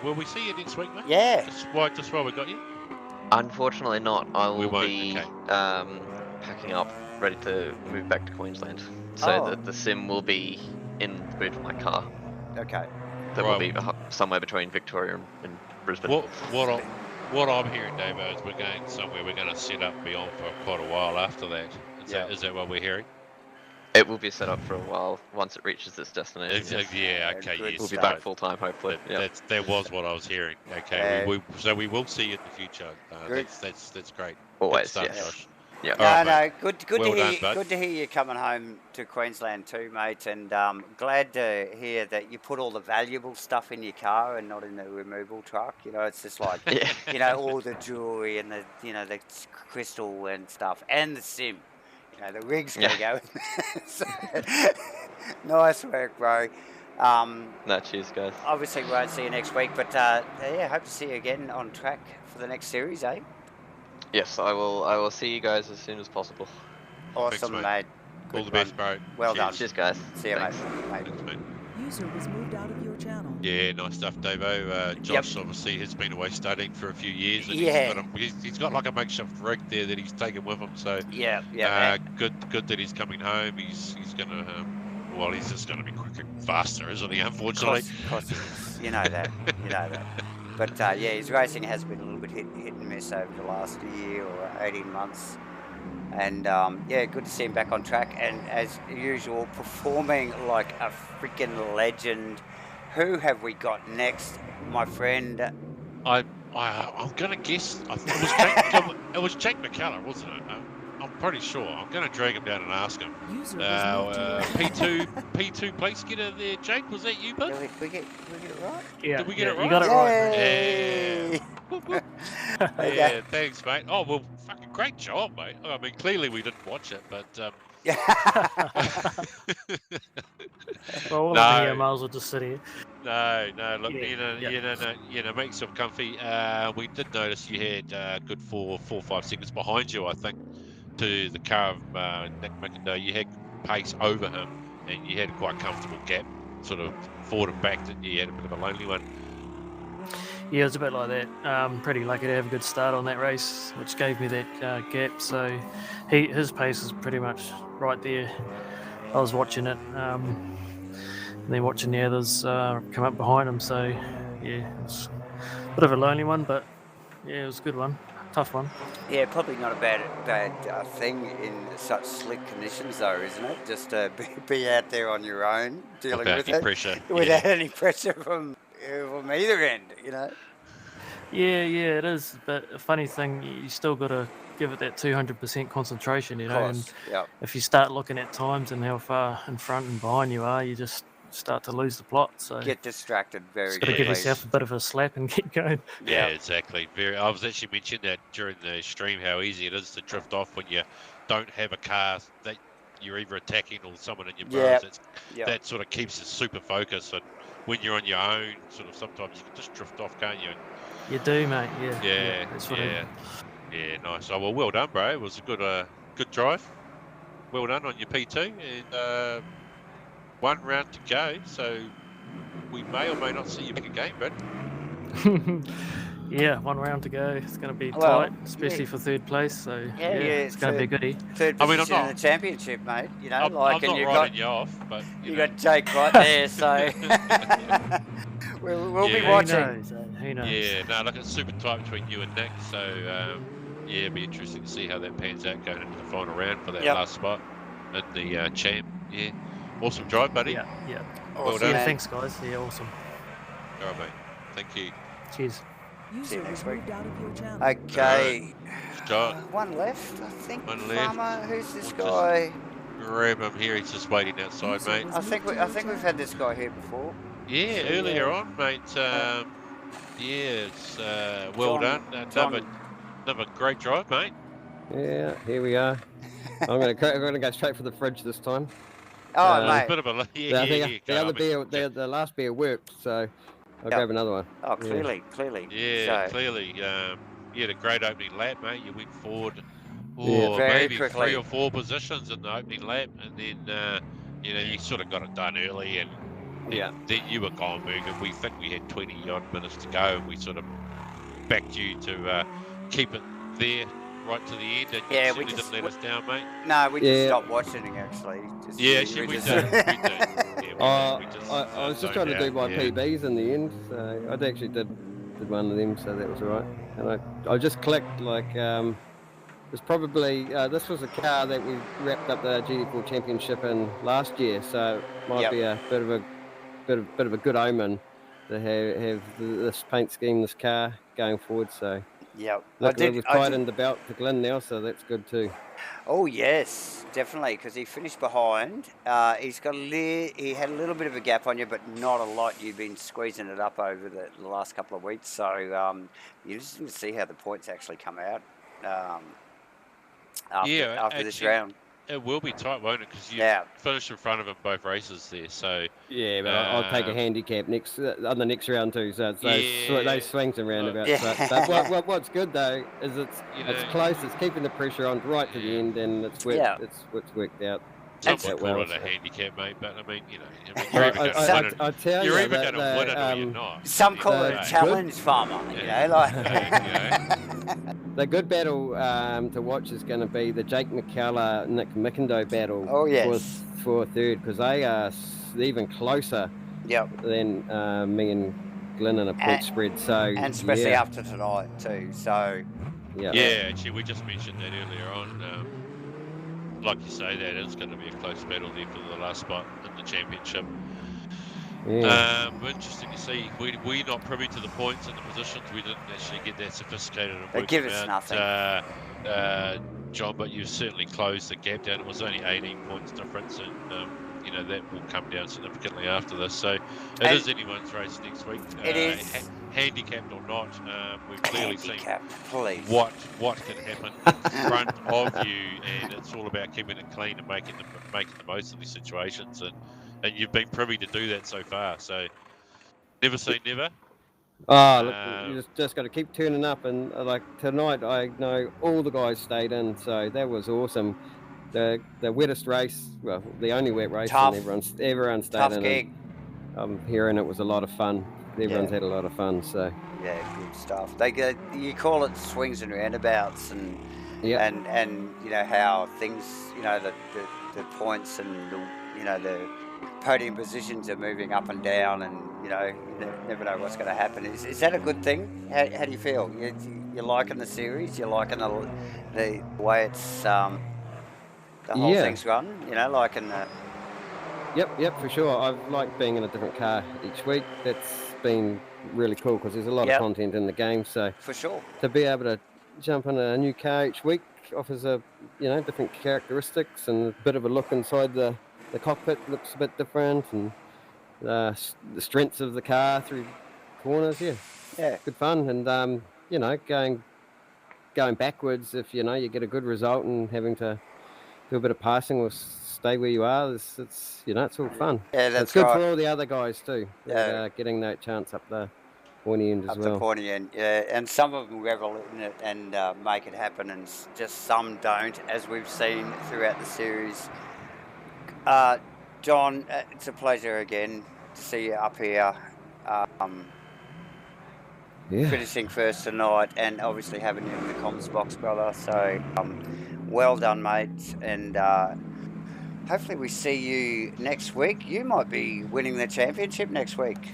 Will we see you next week, mate? Yeah. Just while we got you. Unfortunately not. I will won't, be okay. packing up, ready to move back to Queensland. So the sim will be in the boot of my car. Okay. That will be somewhere between Victoria and Brisbane. What I'm hearing, Dave, is we're going somewhere. We're going to set up beyond for quite a while after that. Is that what we're hearing? It will be set up for a while once it reaches its destination. Yeah, okay. Yes, We'll be back full time, hopefully. That was what I was hearing. Okay, so we will see you in the future. That's great. Always, stuff, yes. Josh. Yeah. Good to hear you coming home to Queensland too, mate. And glad to hear that you put all the valuable stuff in your car and not in the removal truck. It's just like all the jewelry and the crystal and stuff and the sim. The rig's gonna go. So, nice work, bro. No, cheers, guys. Obviously, we won't see you next week, but hope to see you again on track for the next series, eh? Yes, I will see you guys as soon as possible. Awesome, Thanks, mate. All the best, bro. Well done. Cheers, guys. See you, mate. Thanks, mate. User was moved out of your channel. Yeah, nice stuff, Davo. Josh obviously has been away studying for a few years. And he's got like a makeshift rig there that he's taken with him. So good that he's coming home. He's gonna he's just gonna be quicker and faster, isn't he? Unfortunately. Of course he is. You know that. But his racing has been a little bit hit and miss over the last year or 18 months. And good to see him back on track, and as usual, performing like a freaking legend. Who have we got next, my friend? I'm gonna guess. It was Jake McKellar, wasn't it? I'm pretty sure. I'm gonna drag him down and ask him. P2 place getter there, Jake. Was that you, bud? Did we get it right? Yeah. Did we get it right? You got it right. Yay! Yeah, thanks, mate. Oh, well, fucking great job, mate. I mean, clearly we didn't watch it, but... Well, I might as well just sit here. No, look, make yourself comfy. We did notice you had good 4 or 5 seconds behind you, I think, to the car of Nick McIndoe, you had pace over him, and you had a quite comfortable gap, sort of forward and back. That you had a bit of a lonely one. Yeah, it was a bit like that. Pretty lucky to have a good start on that race, which gave me that gap. So his pace was pretty much right there. I was watching it, and then watching the others come up behind him. So yeah, it was a bit of a lonely one, but yeah, it was a good one, tough one. Yeah, probably not a bad thing in such slick conditions, though, isn't it? Just to be out there on your own, dealing Without with any it, pressure, without any pressure from either end, you know. Yeah, it is. But a funny thing, you still got to give it that 200% concentration, you know. And Yep. if you start looking at times and how far in front and behind you are, you just start to lose the plot. So Get distracted very just got to quickly. give yourself a bit of a slap and get going. Yeah, exactly. I was actually mentioning that during the stream, how easy it is to drift off when you don't have a car that you're either attacking or someone in your burrows. That sort of keeps you super focused. And when you're on your own, sort of sometimes you can just drift off, can't you? You do, mate. Yeah. That's what I... Yeah, nice. Oh, well done, bro. It was a good drive. Well done on your P2, and 1 round to go. So we may or may not see you back again, bud. Yeah, 1 round to go. It's going to be tight, especially for third place. So it's going to be a goodie. Third position in the championship, mate. You know, I'm not writing you off, but you got Jake right there, so we'll be watching. Who knows? Yeah, no, look, it's super tight between you and Nick. So yeah, it'll be interesting to see how that pans out going into the final round for that last spot in the champ. Yeah, awesome drive, buddy. Yeah. Well done. Yeah, thanks, guys. Yeah, awesome. All right, mate. Thank you. Cheers. User was moved out of your channel. Okay. One left, I think. One left. Farmer, who's this guy? Grab him here. He's just waiting outside, mate. I think we've had this guy here before. Yeah, earlier on, mate. It's well done. Another great drive, mate. Yeah, here we are. I'm gonna go straight for the fridge this time. Oh, mate. A bit of a the last beer worked, so I'll grab another one. Oh, clearly. Yeah, clearly. You had a great opening lap, mate. You went forward, very maybe quickly. 3 or 4 positions in the opening lap, and then you sort of got it done early, and then you were gone, Bergen. We think we had 20 odd minutes to go, and we sort of backed you to keep it there right to the end, and you certainly didn't let us down, mate. No, we just stopped watching, actually. We did. I was just trying to do my PBs in the end, so I actually did one of them, so that was all right. And I just clicked it's probably this was a car that we wrapped up the GT4 championship in last year, so it might be a bit of a good omen to have this paint scheme, this car going forward. So look, we've tightened the belt to Glenn now, so that's good too. Oh yes, definitely, because he finished behind. He had a little bit of a gap on you, but not a lot. You've been squeezing it up over the last couple of weeks, so you just need to see how the points actually come out after this round. It will be tight, won't it? Because you finished in front of him both races there. So yeah, but I'll take a handicap on the next round too. So it's those swings and roundabouts. But what's good though is it's close. It's keeping the pressure on right to the end, and it's worked out. Some would call it a handicap, mate, but I mean, you're either going to win it or you're not. Some call it a challenge, Farmer. The good battle to watch is going to be the Jake McCullough, Nick McIndoe battle. Oh, yes. For third, because they are even closer than me and Glenn in a point spread. So and especially after tonight too. So actually, we just mentioned that earlier on. Like you say, that is going to be a close battle there for the last spot in the championship. Interesting to see. We're not privy to the points and the positions. We didn't actually get that sophisticated. They give us nothing. John, but you've certainly closed the gap down. It was only 18 points difference, and that will come down significantly after this. So it is anyone's race next week. It is. Handicapped or not, we've clearly seen what can happen in front of you, and it's all about keeping it clean and making the most of these situations, and you've been privy to do that so far. So never say never. Oh, look, you just got to keep turning up, and like tonight, I know all the guys stayed in, so that was awesome. The wettest race, well, the only wet race, Tough. and everyone stayed Tough in. gig. I'm hearing it was a lot of fun. Everyone's had a lot of fun, so yeah, good stuff. You call it swings and roundabouts, and you know how things, you know, the points and the podium positions are moving up and down, and you know you never know what's going to happen. Is that a good thing? How do you feel? You're liking the series? You're liking the way it's the whole thing's run? You know, liking the. Yep, for sure. I've liked being in a different car each week. That's been really cool because there's a lot of content in the game. So for sure, to be able to jump in a new car each week offers different characteristics and a bit of a look inside the cockpit. Looks a bit different, and the strengths of the car through corners. Yeah, good fun. And going backwards if you get a good result and having to do a bit of passing or stay where you are, it's all fun. Yeah, that's it's good right. for all the other guys too. Yeah, getting that chance up the pointy end as well. Up the pointy end, yeah. And some of them revel in it and make it happen, and just some don't, as we've seen throughout the series. John, it's a pleasure again to see you up here. Finishing first tonight, and obviously having you in the comms box, brother. So, well done, mate, and hopefully we see you next week. You might be winning the championship next week.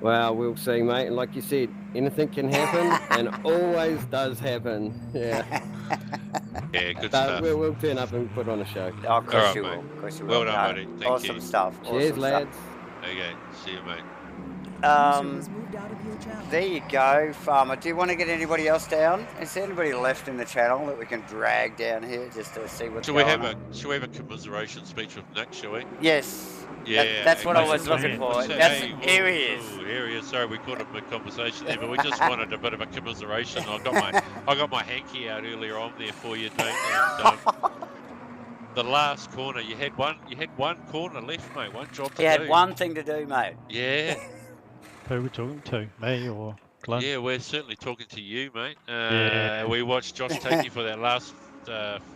Well, we'll see, mate. And like you said, anything can happen, and always does happen. Yeah. Yeah, good stuff. We'll turn up and put on a show. Oh, of course you will. Of course you will. Well done, buddy. Thank awesome you. Stuff. Cheers, awesome lads. Stuff. Okay, see you, mate. There you go, Farmer. Do you want to get anybody else down? Is there anybody left in the channel that we can drag down here just to see what's going on? Should we have a commiseration speech with Nick, shall we? Yes. Yeah. That's what I was looking for. Here he is. Here he is. Sorry, we caught him mid-conversation there, but we just wanted a bit of a commiseration. I got my hanky out earlier on there for you, Nick. And, the last corner, you had one corner left, mate. One job to do. You had one thing to do, mate. Yeah. Who are we talking to? Me or Glenn? Yeah, we're certainly talking to you, mate. Yeah. We watched Josh take you for that last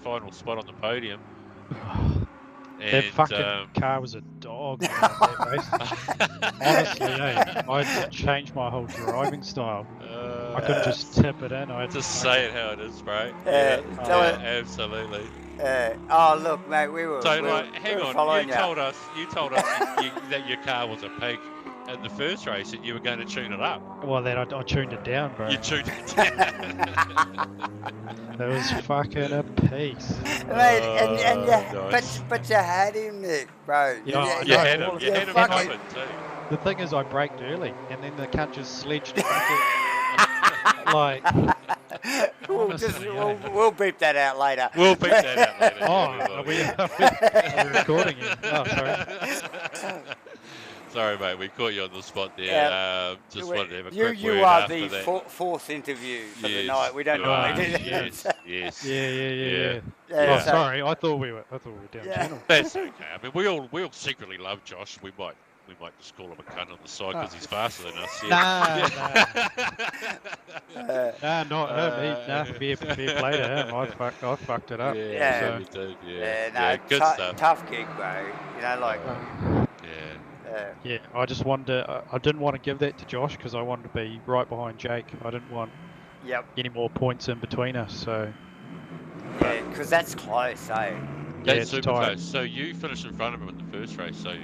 final spot on the podium. That fucking car was a dog. Honestly, I changed my whole driving style. I couldn't just tip it in. I had just say it how it is, bro. Yeah, absolutely. Oh look, mate, we were. So, hang on. You told us that your car was a pig in the first race, and you were going to tune it up. Well, then I tuned it down, bro. You tuned it down. That was fucking a piece. Mate, but you had him, Nick, bro. Yeah, you had him. You had him covered too. The thing is, I braked early, and then the cunt just sledged it. Like. We'll beep that out later. We'll beep that out later. Oh, are we recording it? Oh, sorry. Sorry, mate, we caught you on the spot there. Just wanted to have a quick word You are after the that. fourth interview for the night. We don't normally do that. Yes. Yeah. Yeah, oh, sorry, I thought we were down channel. That's okay. I mean, we all secretly love Josh. We might just call him a cunt on the side because he's faster than us. Nah, fair play to him. I fucked it up. Yeah, you did. Good stuff. Tough gig, bro. You know, like. Yeah, I just wanted to. I didn't want to give that to Josh because I wanted to be right behind Jake. I didn't want any more points in between us. So. Yeah, because that's close, eh? That's super close. So you finished in front of him in the first race, so.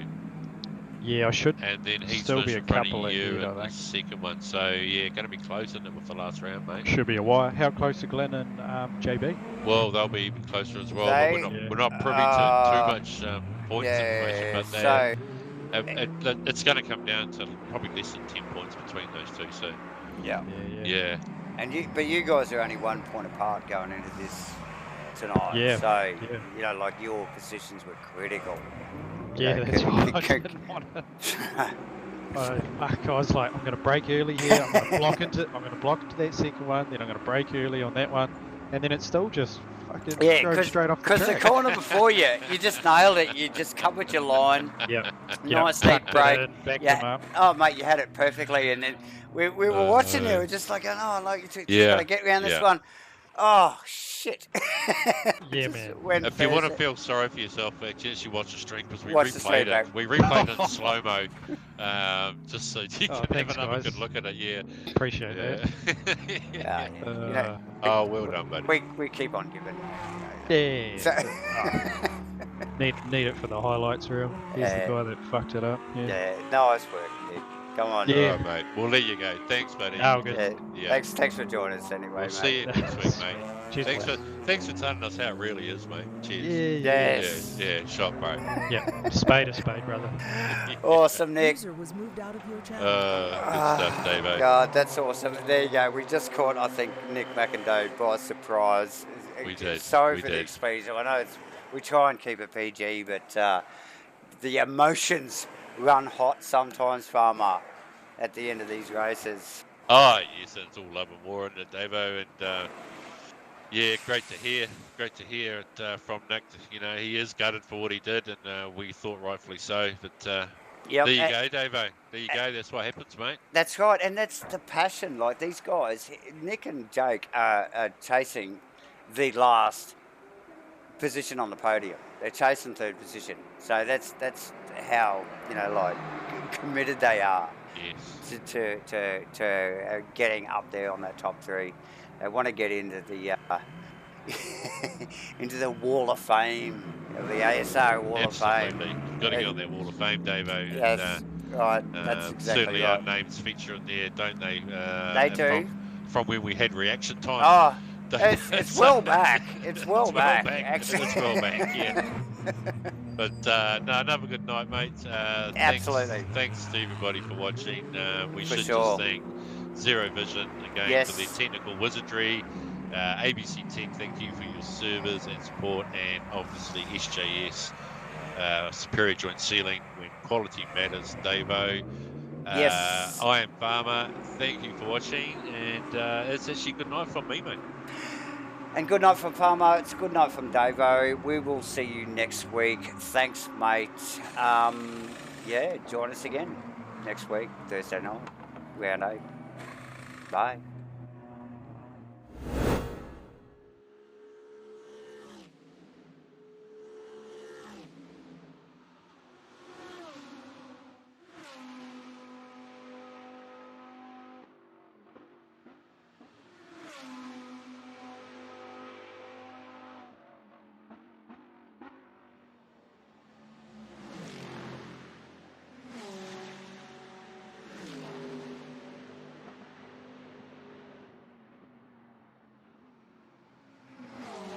Yeah, I should. And then he's still be a couple of you ahead, in the second one. So yeah, going to be close, isn't it, with the last round, mate? Should be a while. How close are Glenn and JB? Well, they'll be even closer as well. But we're not privy to too much points information, but it's going to come down to probably less than 10 points between those two. So yeah. And you guys are only 1 point apart going into this tonight. Yeah. So you know, like your positions were critical. Yeah, that's right. I didn't want to. I was like, I'm going to brake early here. I'm going to block into that second one. Then I'm going to brake early on that one, and then it still just fucking Yeah, straight off the because the track. corner before you, you just nailed it. You just covered your line. Yep. Nice neat break. Backed Yeah. them up. Oh, mate, you had it perfectly. And then we were watching you. We're just like, oh, like you just got to get around this one. Oh, shit. Yeah, man. If you want to feel sorry for yourself, actually watch the stream because we Watch the replayed stream, it. mate. We replayed it in slow-mo just so you can thanks, have another guys. good look at it. Yeah. Appreciate that. Yeah. Oh, You know, well done, buddy. we keep on giving. Yeah. So, Need it for the highlights reel. He's the guy that fucked it up. Yeah. nice work, Nick. Come on. Yeah. All right, mate. We'll let you go. Thanks, buddy. Oh, good. Yeah. Thanks for joining us anyway, We'll mate. see you next week, mate. Cheers, Thanks for telling us how it really is, mate. Cheers. Yes. Yeah, shot, bro. Yeah. Spade, brother. Awesome, Nick. User was moved out of your channel. Good stuff, Davo. God, that's awesome. There you go. We just caught, I think, Nick McIndoe by surprise. We did. Sorry for the exposure. I know we try and keep it PG, but the emotions run hot sometimes, Farmer, at the end of these races. Oh, yes, it's all love and war, isn't it, Davo? And yeah, great to hear. Great to hear it from Nick. You know, he is gutted for what he did, and we thought rightfully so. But there you go, Davo. There you go. That's what happens, mate. That's right, and that's the passion. Like these guys, Nick and Jake are chasing the last position on the podium. They're chasing third position. So that's how, you know, like committed they are. Yes. To getting up there on that top three. They want to get into the into the Wall of Fame, the ASR Wall of Fame. Absolutely. Got to get on that Wall of Fame, Davo. Yes, right. That's exactly certainly right. our names feature in there, don't they? They do. From when we had reaction time. Oh, it's well back. It's well back, actually. It's well back, yeah. But no, another good night, mate. Absolutely. Thanks to everybody for watching. We For should sure. just thank Zero Vision again for their technical wizardry. ABC Tech, thank you for your service and support, and obviously SJS, Superior Joint Sealing, when quality matters. Davo. Yes. I am Farmer. Thank you for watching, and it's actually good night from me, mate. And good night from Farmer. It's good night from Davo. We will see you next week. Thanks, mate. Yeah, join us again next week, Thursday night, round 8. Bye.